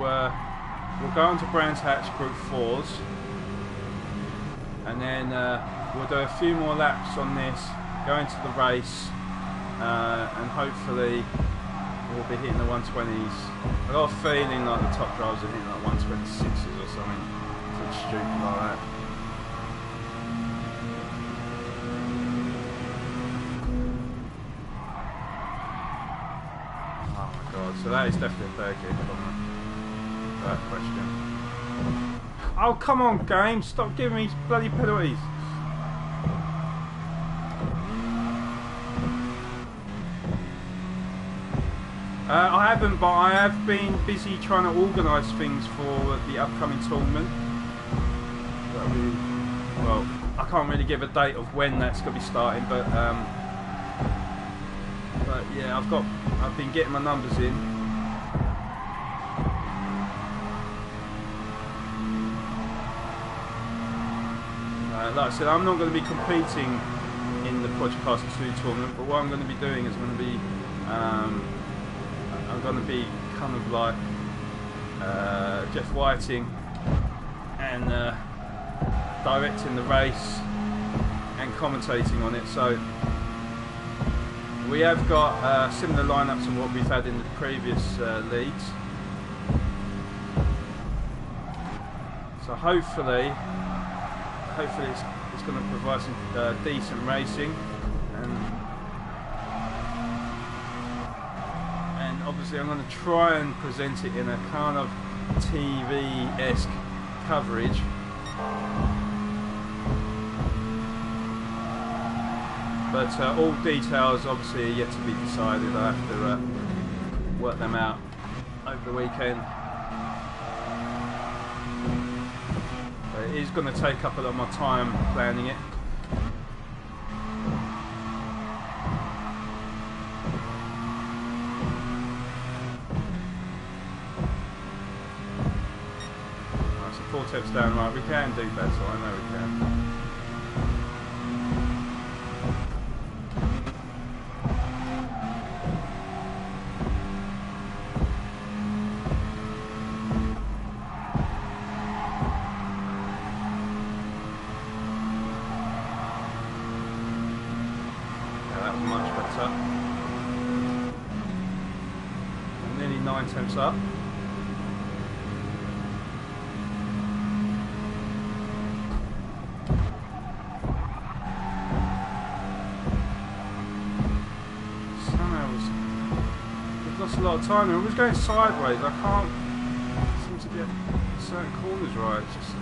S1: go on to Brands Hatch Group 4s, and then we'll do a few more laps on this, go into the race, and hopefully we'll be hitting the 120s. I got a feeling like the top drivers are hitting like 126s or something stupid like that. So that is definitely a third gear problem. That question. Oh, come on, game! Stop giving me bloody penalties! I haven't, but I have been busy trying to organise things for the upcoming tournament. Well, I can't really give a date of when that's going to be starting, but yeah, I've been getting my numbers in. Like I said, I'm not going to be competing in the Project Cast 2 tournament, but what I'm going to be doing is I'm going to be kind of like Jeff Whiting and directing the race and commentating on it. So we have got similar lineups to what we've had in the previous leagues. So hopefully it's going to provide some decent racing, and obviously I'm going to try and present it in a kind of TV-esque coverage. But all details obviously are yet to be decided. I have to work them out over the weekend. It is going to take up a lot of my time planning it. Right, so 4 tips down, right, we can do better, I know we can. Nearly 9 tenths up. Somehow we've lost a lot of time. It was going sideways. I can't seem to get certain corners right. It's just.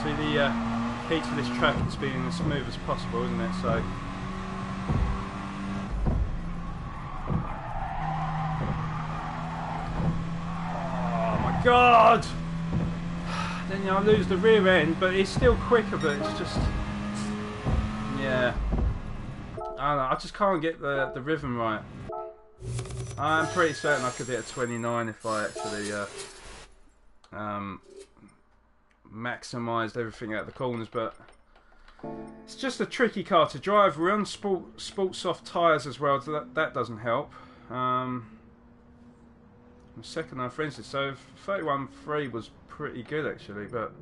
S1: See, the key to this track is being as smooth as possible, isn't it? So, oh my god! Then I lose the rear end, but it's still quicker. But it's just, yeah, I don't know. I just can't get the rhythm right. I'm pretty certain I could hit a 29 if I actually maximised everything out of the corners, but it's just a tricky car to drive. We're on sport soft tyres as well, so that doesn't help. Second half, for instance, so 31.3 was pretty good actually, but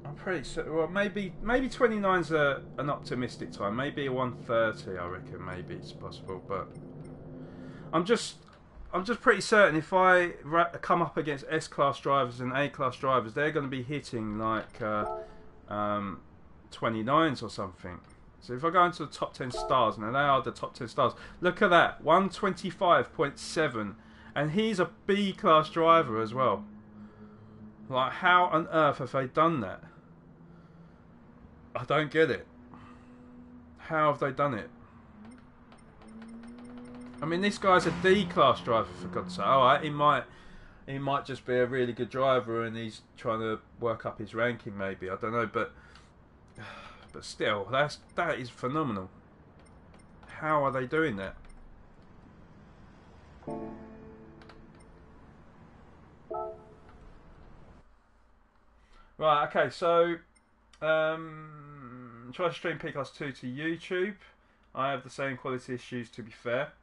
S1: I'm pretty certain, well, maybe 29's an optimistic time, maybe a 1:30 I reckon, maybe it's possible, but I'm just pretty certain if I come up against S-class drivers and A-class drivers, they're going to be hitting like 29s or something. So if I go into the top 10 stars, now they are the top 10 stars. Look at that, 125.7, and he's a B-class driver as well. Like, how on earth have they done that? I don't get it. How have they done it? I mean, this guy's a D-class driver, for God's sake. Alright, he might just be a really good driver and he's trying to work up his ranking, maybe. I don't know, but still, that is phenomenal. How are they doing that? Right, okay, so try to stream P-Class 2 to YouTube. I have the same quality issues, to be fair.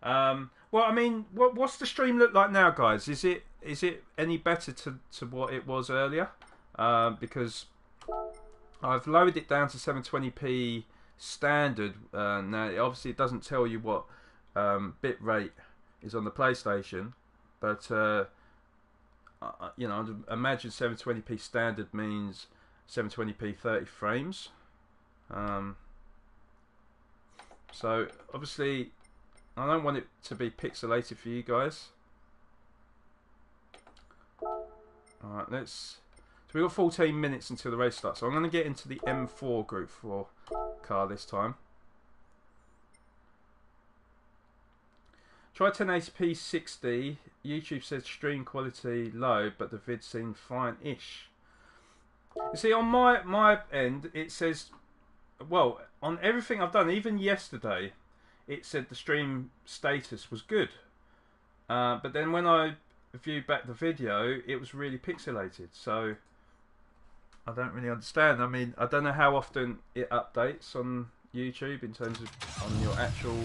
S1: Well, I mean, what's the stream look like now, guys? Is it any better to what it was earlier? Because I've lowered it down to 720p standard. Now, obviously, it doesn't tell you what bit rate is on the PlayStation. but you know, I'd imagine 720p standard means 720p 30 frames. So obviously I don't want it to be pixelated for you guys. Alright, so we've got 14 minutes until the race starts, so I'm going to get into the M4 Group 4 car this time. Try 1080p 60. YouTube says stream quality low, but the vid seemed fine-ish. You see, on my end, it says, well, on everything I've done, even yesterday, it said the stream status was good. But then when I viewed back the video, it was really pixelated. So I don't really understand. I mean, I don't know how often it updates on YouTube in terms of on your actual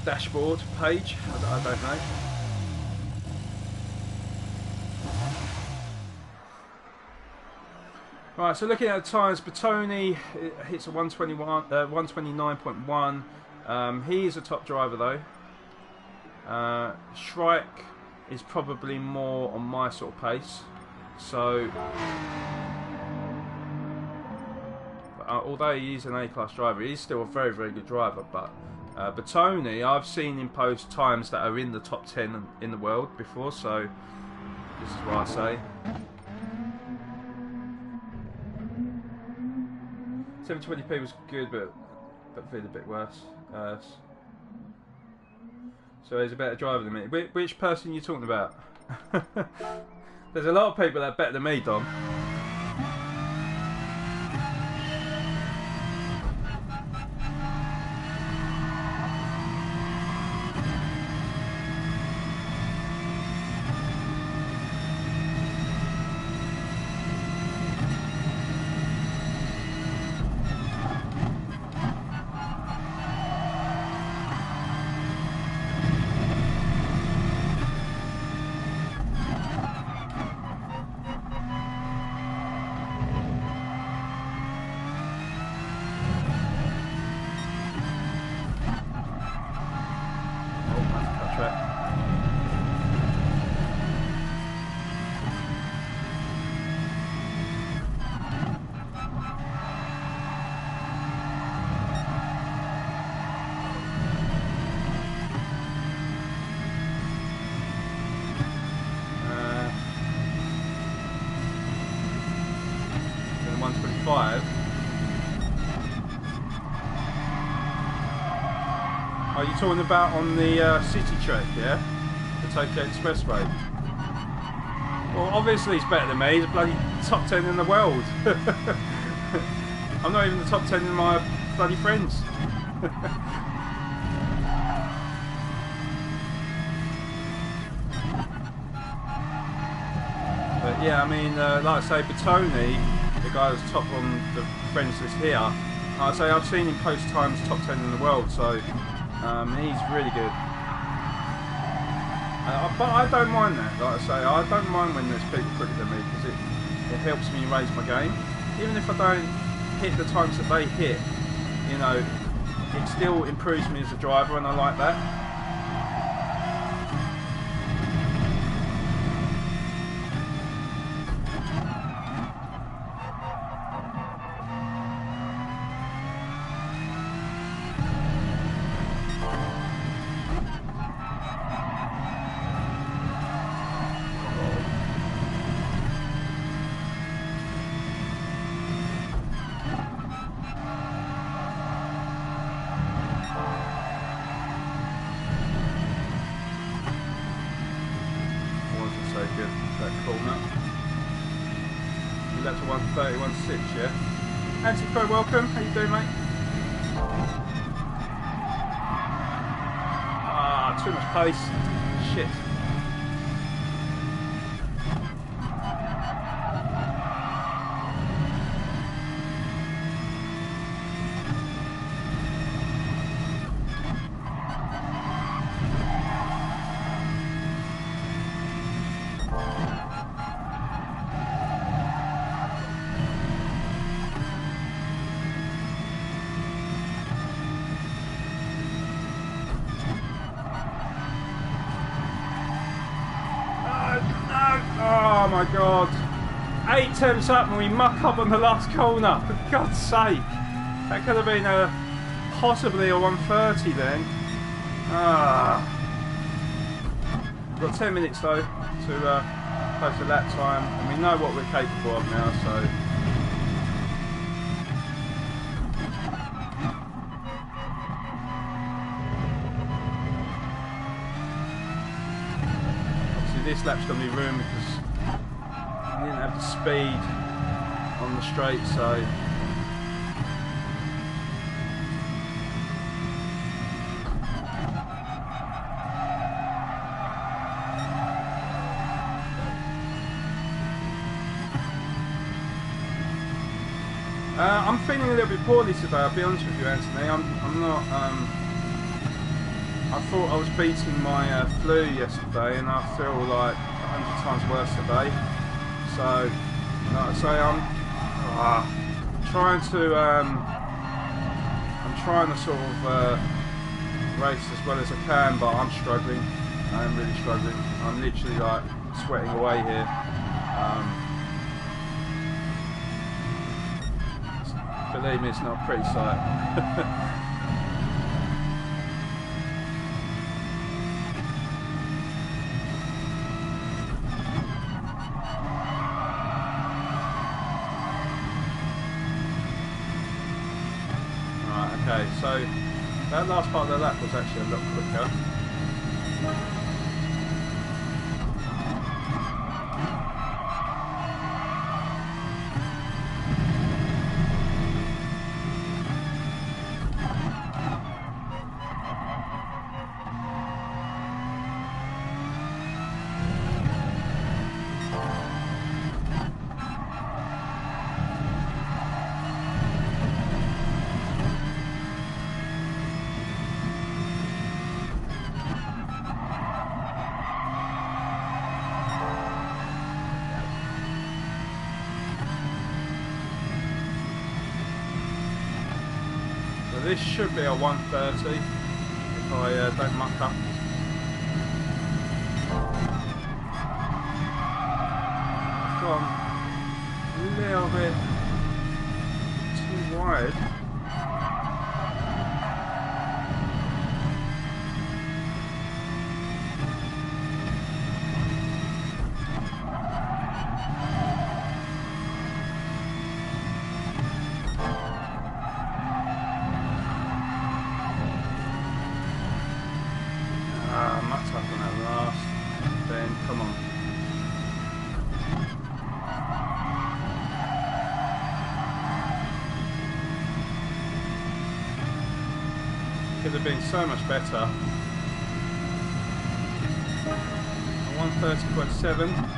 S1: dashboard page. I don't know. Right, so looking at the times, Bertoni hits a 129.1. He is a top driver though. Shrike is probably more on my sort of pace. So, although he is an A-class driver, he's still a very, very good driver. But Bertoni, I've seen him post times that are in the top 10 in the world before. So, this is what I say. 720p was good, but vid a bit worse. So he's a better driver than me. Which person are you talking about? There's a lot of people that are better than me, Dom. Are you talking about on the city trek, yeah? The Tokyo Expressway? Well, obviously he's better than me. He's a bloody top 10 in the world. I'm not even the top 10 in my bloody friends. But yeah, I mean, like I say, Bertoni, the guy that's top on the friends list here, like I say, I've seen him post times top 10 in the world, so he's really good. But I don't mind that, like I say, I don't mind when there's people quicker than me, because it helps me raise my game. Even if I don't hit the times that they hit, you know, it still improves me as a driver, and I like that. That's a 131.6, yeah? Anti-Pro, welcome. How you doing, mate? Ah, too much pace. Shit. Oh my god. 8 attempts up and we muck up on the last corner. For God's sake. That could have been possibly a 130 then. We've got 10 minutes though to post the lap time, and we know what we're capable of now, so. Obviously this lap's going to be ruined because we didn't have the speed on the straight, so. I'm feeling a little bit poorly today, I'll be honest with you, Anthony. I'm not. I thought I was beating my flu yesterday, and I feel like 100 times worse today. So, like I say, I'm trying to. I'm trying to sort of race as well as I can, but I'm struggling. I am really struggling. I'm literally like sweating away here. Believe me, it's not a pretty sight. Right, okay, so that last part of the lap was actually a lot quicker. This should be a 130 if I don't muck up. I've gone a little bit too wide. Mucked up on that last, then come on. Could have been so much better. 130.7.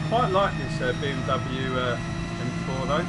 S1: Quite like this BMW M4 though.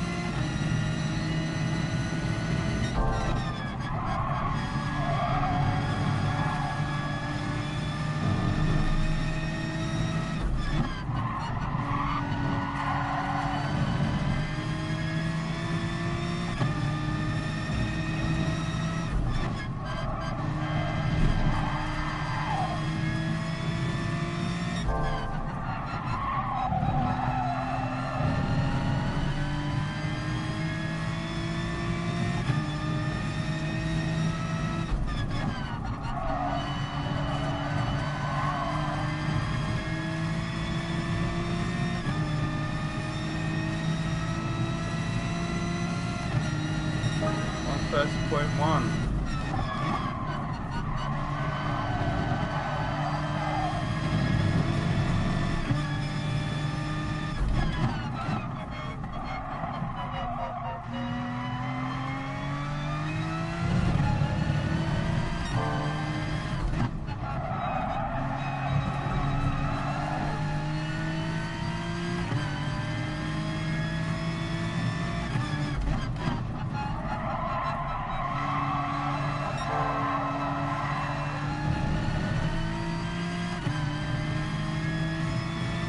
S1: .1.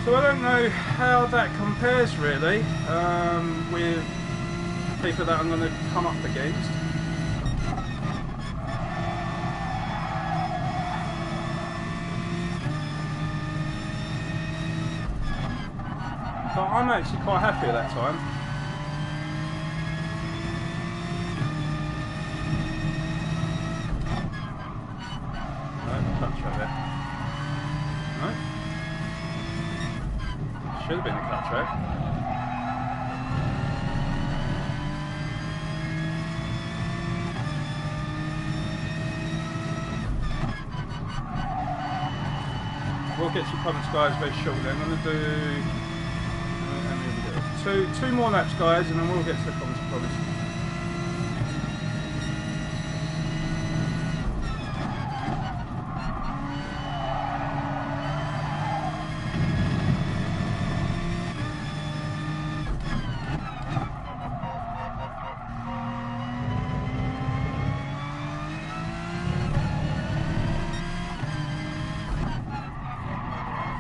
S1: So I don't know how that compares really with people that I'm going to come up against. But I'm actually quite happy at that time. No, cut track there. No. Should have been a cut track. We'll get your comments, guys, very shortly. I'm going to do two more laps, guys, and then we'll get to the comments, I promise.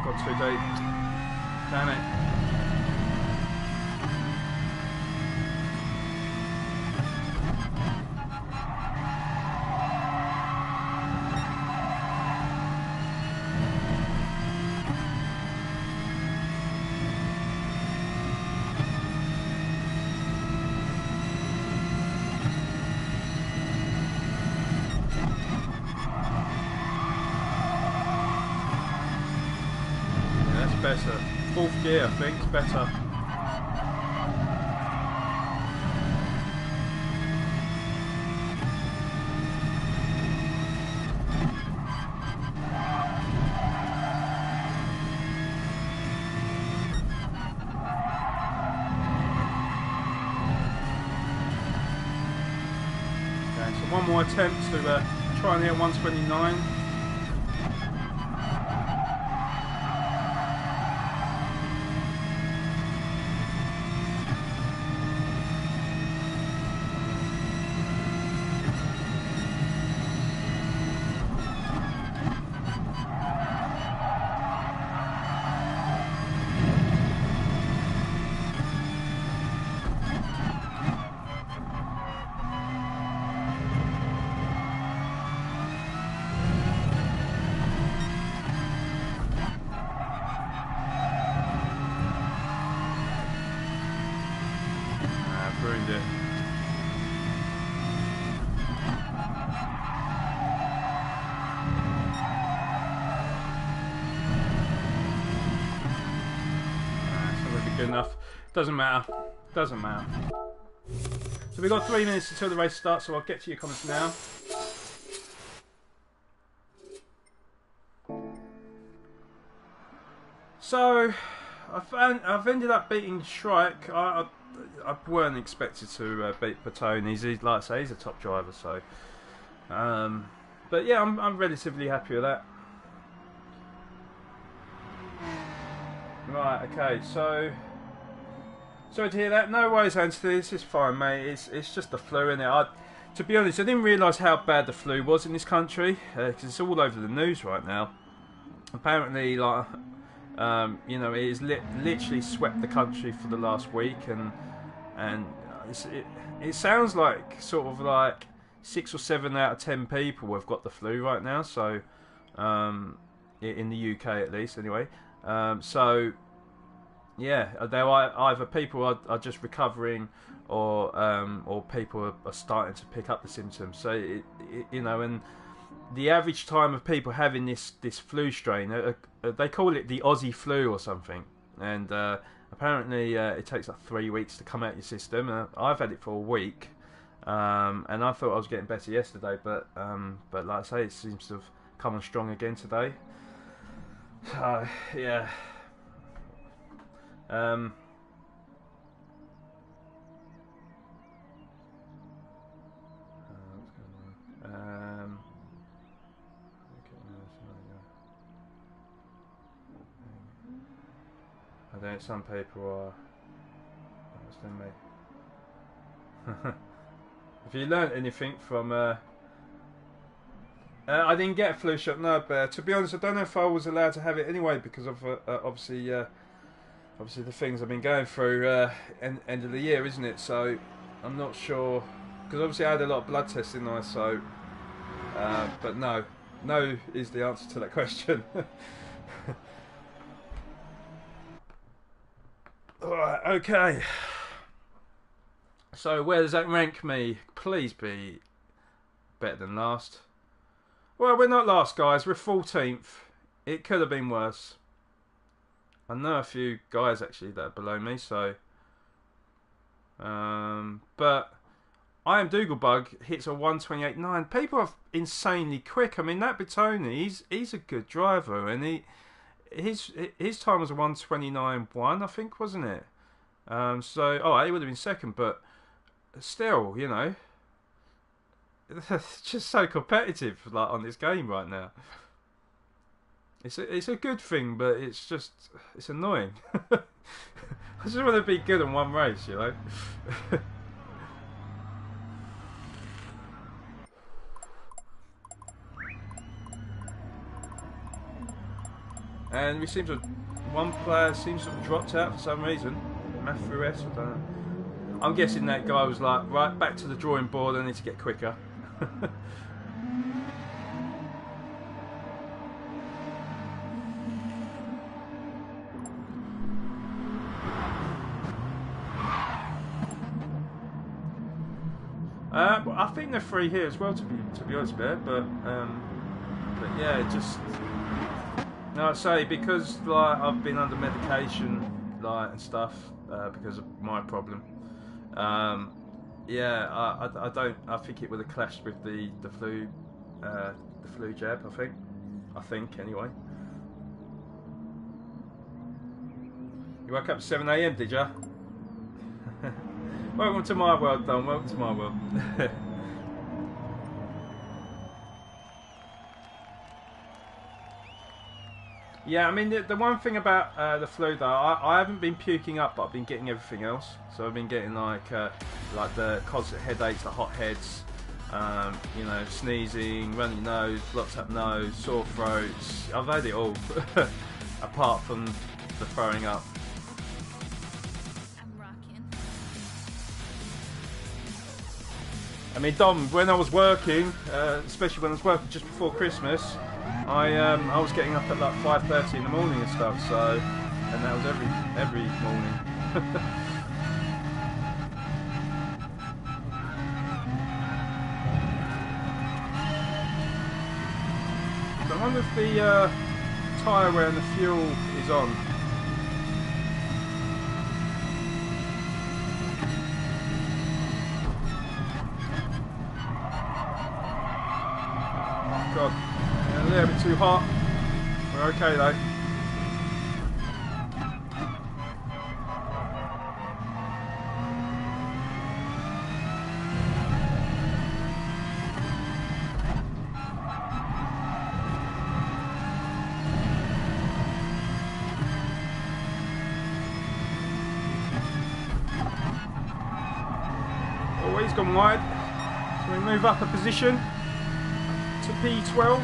S1: Got too deep. Damn it. Better. Fourth gear, I think, is better. Okay, so one more attempt to try and hit 129. Ruined it. It's not really good enough. Doesn't matter. Doesn't matter. So we've got 3 minutes until the race starts, so I'll get to your comments now. So I've ended up beating Shrike. I weren't expected to beat Patone. He's like I say, he's a top driver. So, but yeah, I'm relatively happy with that. Right, okay, so sorry to hear that. No worries, Anthony. This is fine, mate. It's just the flu, innit? To be honest, I didn't realise how bad the flu was in this country because it's all over the news right now. Apparently, like. You know, it has literally swept the country for the last week, and it sounds like sort of like 6 or 7 out of 10 people have got the flu right now. So in the UK at least, anyway. So yeah, they're either people are just recovering, or people are starting to pick up the symptoms. So you know, and the average time of people having this flu strain, they call it the Aussie flu or something, and apparently it takes like 3 weeks to come out your system. I've had it for a week, and I thought I was getting better yesterday, but like I say, it seems to have come on strong again today. So yeah. I think some people are understand me. If you learnt anything from I didn't get a flu shot, no, but to be honest, I don't know if I was allowed to have it anyway because of obviously the things I've been going through end of the year, isn't it? So I'm not sure because obviously I had a lot of blood tests, didn't I? So, but no is the answer to that question. Alright, okay. So where does that rank me? Please be better than last. Well, we're not last, guys. We're 14th. It could have been worse. I know a few guys actually that are below me, so but I am Dougalbug hits a 128.9. People are insanely quick. I mean, that Bertoni, he's a good driver, and his time was a 129.1, I think, wasn't it? So he would have been second, but still, you know, it's just so competitive, like on this game right now. It's a good thing, but it's annoying. I just want to be good in one race, you know. And we seem to one player seems to have dropped out for some reason. Matthew S, I don't know. I'm guessing that guy was like, right, back to the drawing board. I need to get quicker. I think they're free here as well, to be honest with you, but yeah, just no, I say because like I've been under medication, like and stuff, because of my problem. Yeah, I think it would have clashed with the flu jab. I think anyway. You woke up at 7 AM, did ya? Welcome to my world, Don. Welcome to my world. Yeah, I mean the one thing about the flu though, I haven't been puking up, but I've been getting everything else. So I've been getting like the constant headaches, the hot heads, you know, sneezing, running nose, blocked up nose, sore throats. I've had it all, apart from the throwing up. I mean, Dom, when I was working, especially when I was working just before Christmas, I was getting up at like 5:30 in the morning and stuff. So, and that was every morning. So I wonder if the tyre wear and the fuel is on. God, yeah, a little bit too hot. We're okay though. Oh, he's gone wide. So we move up a position to P12.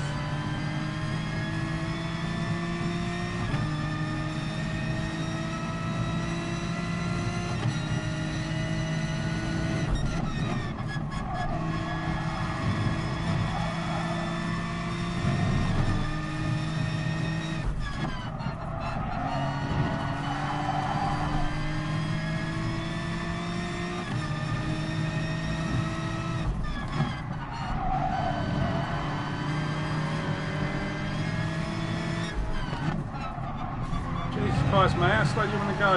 S1: Jesus Christ, mate, how slow do you want to go?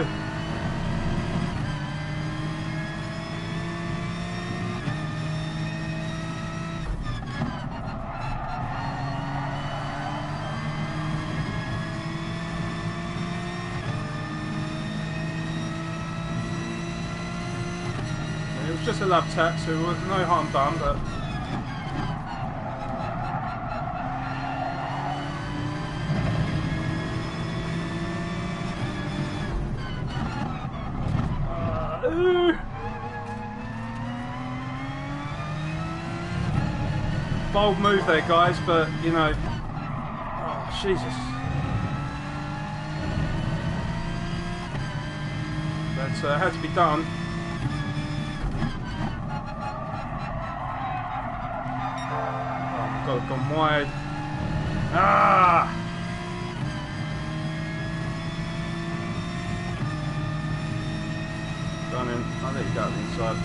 S1: It was just a love tap, so no harm done, but bold move there, guys, but you know, oh Jesus. That had to be done. Oh my God, I've gone wide. Ah! Go on in. I'll let you go to the inside.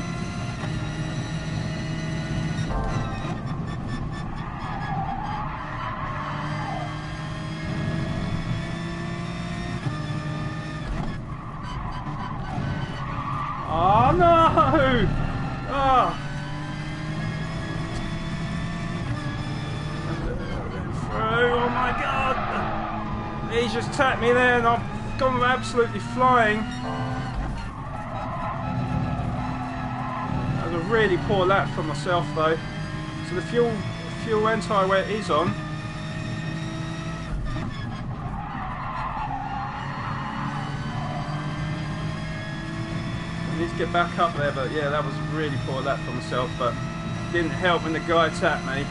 S1: Oh no! Oh. Oh my God! He just tapped me there and I've gone absolutely flying. That was a really poor lap for myself though. So the fuel and tyre wear is on. I need to get back up there, but yeah, that was a really poor lap for myself, but didn't help when the guy tapped me.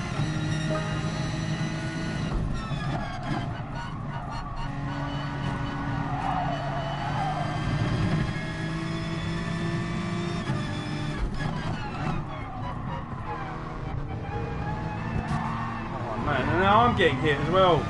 S1: Oh man, and now I'm getting hit as well.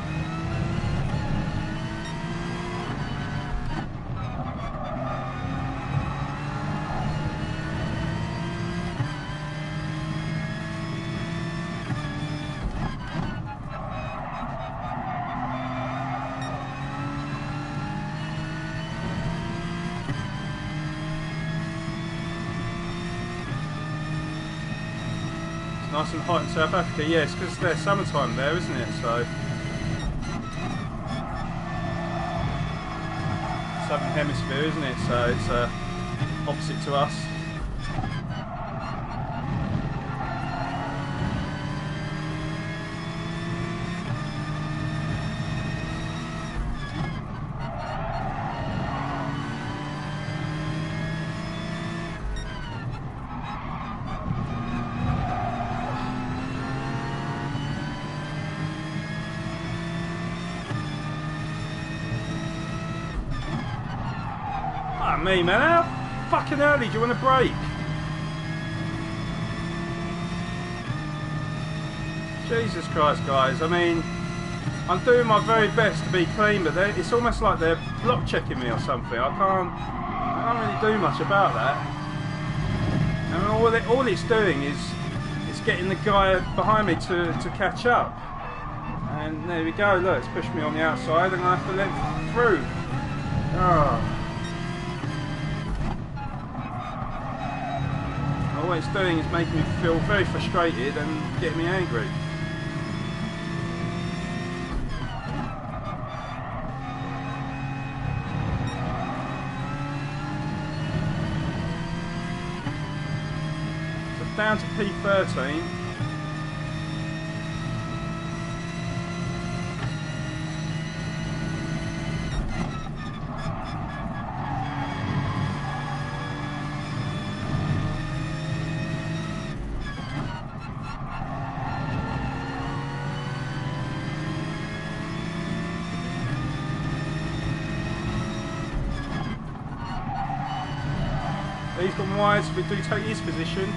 S1: Nice and hot in South Africa, yes, because there's summertime there, isn't it? So Southern Hemisphere, isn't it? So it's opposite to us. Me, man, how fucking early do you want to brake? Jesus Christ, guys, I mean, I'm doing my very best to be clean, but it's almost like they're block checking me or something. I can't really do much about that. I mean, all it's doing is it's getting the guy behind me to catch up. And there we go, look, it's pushed me on the outside and I have to let it through. Oh. All it's doing is making me feel very frustrated and getting me angry. So down to P13. He's gone wide, so we do take his position.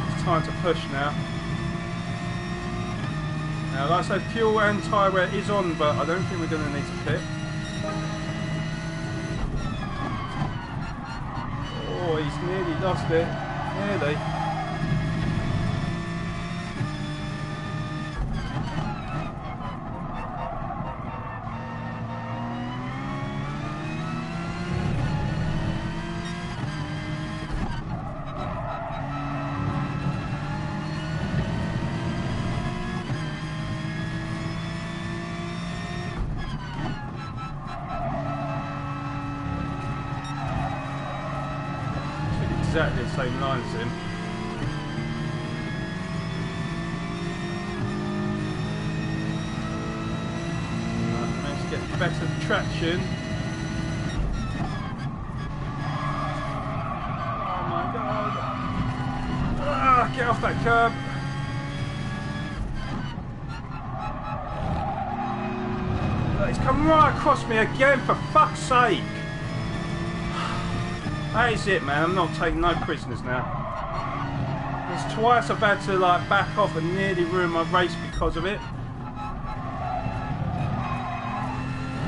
S1: It's time to push now. Now, like I say, fuel and tyre wear is on, but I don't think we're going to need to pit. Oh, he's nearly lost it. Nearly. Exactly the same line as him. better traction. Oh my god. Get off that curb. It's come right across me again, for fuck's sake. That is it, man. I'm not taking no prisoners now. It's twice I've had to like back off and nearly ruin my race because of it.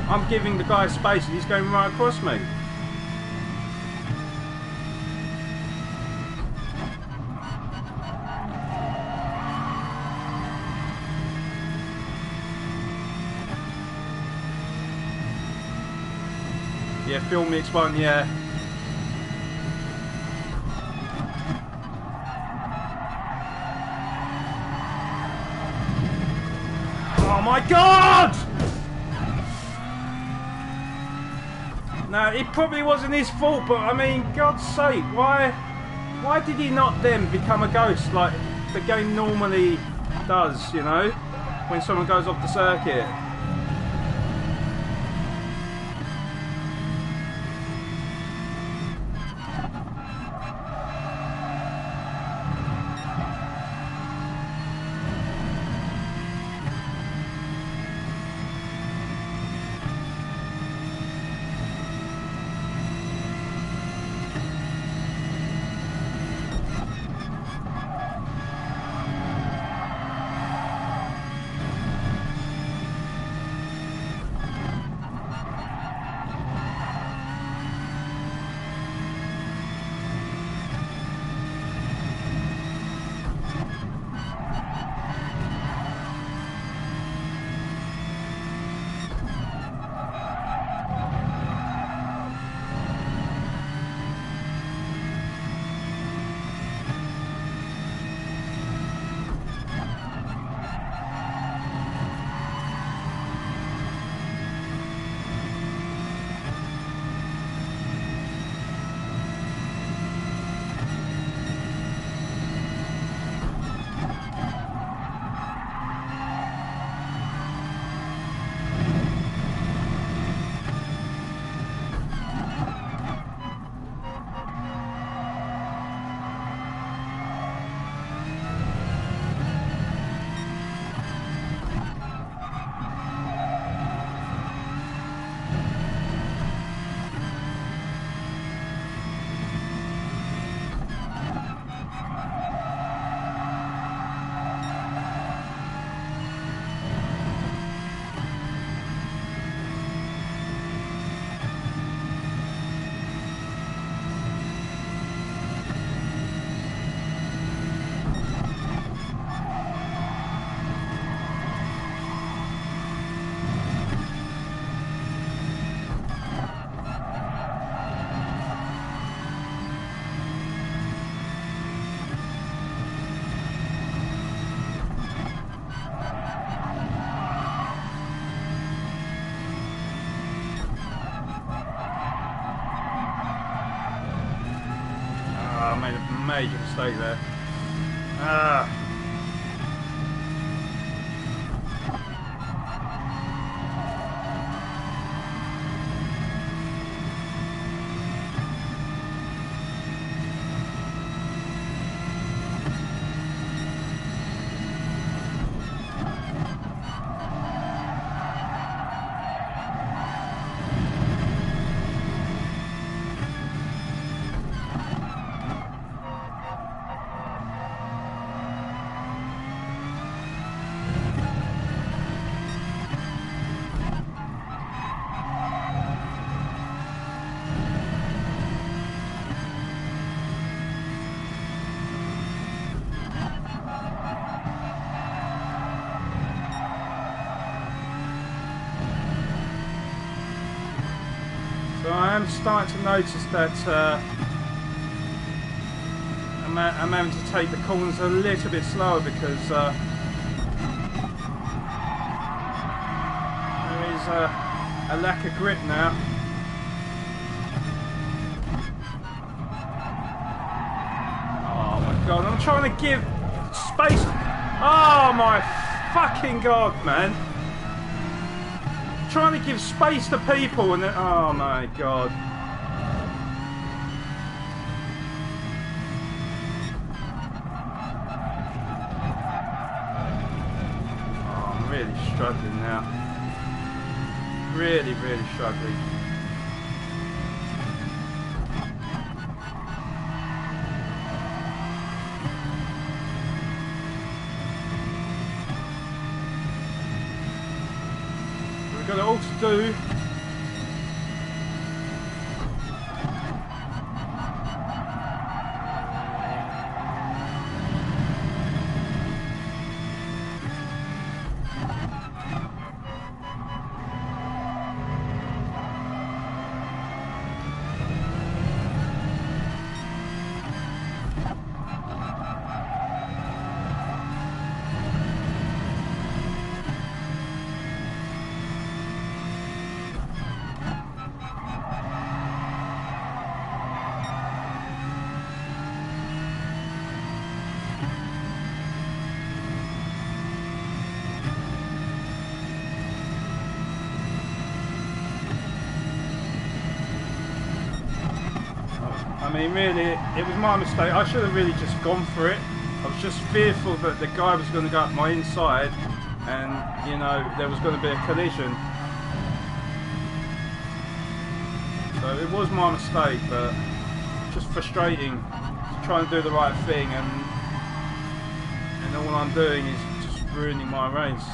S1: I'm giving the guy space and he's going right across me. Yeah, film me exploding, yeah. Oh my god! No, it probably wasn't his fault, but I mean, God's sake, why did he not then become a ghost like the game normally does, you know, when someone goes off the circuit? Major mistake there. So I am starting to notice that I'm having to take the corners a little bit slower because there is a lack of grip now. Oh my god, I'm trying to give space. Oh my fucking god, man. trying to give space to people, and then, oh my god. Oh, I'm really struggling now. Really, really struggling. We've got it all to do. I mean, really, it was my mistake. I should have really just gone for it. I was just fearful that the guy was going to go up my inside and, you know, there was going to be a collision. So it was my mistake, but just frustrating to try and do the right thing, and all I'm doing is just ruining my race.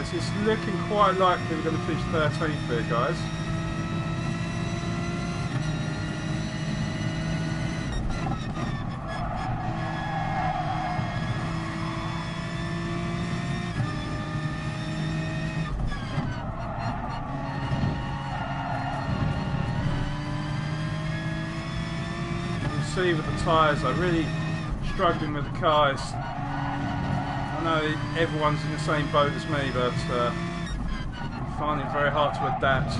S1: So it's looking quite likely we're going to finish 13th here, guys. You can see with the tyres, I'm really struggling with the cars. I know everyone's in the same boat as me, but I'm finding it very hard to adapt.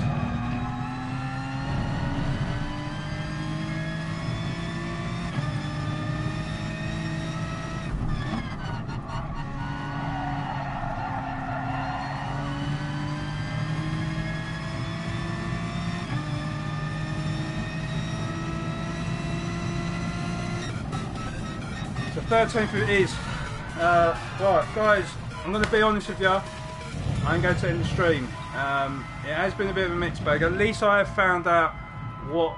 S1: So 13th it is. Right, guys, I'm going to be honest with you. I'm going to end the stream. It has been a bit of a mixed bag. At least I have found out what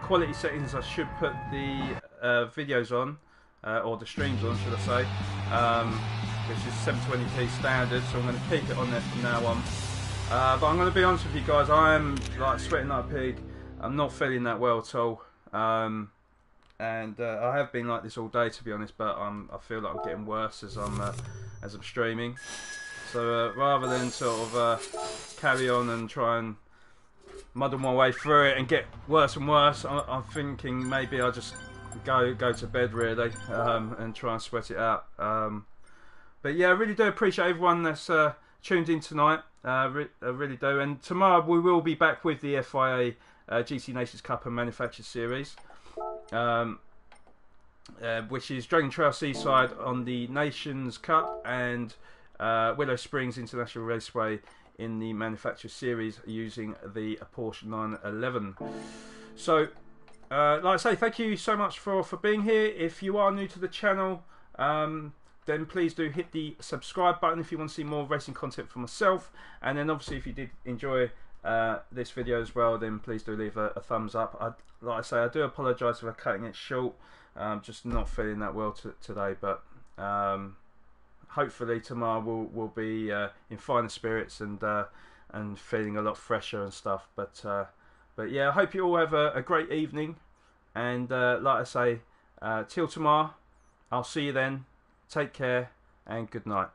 S1: quality settings I should put the videos on, or the streams on, should I say, which is 720p standard. So I'm going to keep it on there from now on. But I'm going to be honest with you guys. I am like sweating like a pig. I'm not feeling that well at all. And I have been like this all day, to be honest, but I feel like I'm getting worse as I'm streaming. So rather than sort of carry on and try and muddle my way through it and get worse and worse, I'm thinking maybe I'll just go to bed really, and try and sweat it out. But yeah, I really do appreciate everyone that's tuned in tonight. I really do. And tomorrow we will be back with the FIA GT Nations Cup and Manufactured Series. Which is Dragon Trail Seaside on the Nations Cup and Willow Springs International Raceway in the Manufacturer Series using the Porsche 911. So, like I say, thank you so much for being here. If you are new to the channel, then please do hit the subscribe button if you want to see more racing content from myself. And then obviously if you did enjoy this video as well, then please do leave a thumbs up. Like I say, I do apologise for cutting it short. I'm just not feeling that well today, but hopefully tomorrow we'll be in finer spirits and feeling a lot fresher and stuff. But yeah, I hope you all have a great evening, and like I say, till tomorrow, I'll see you then. Take care and good night.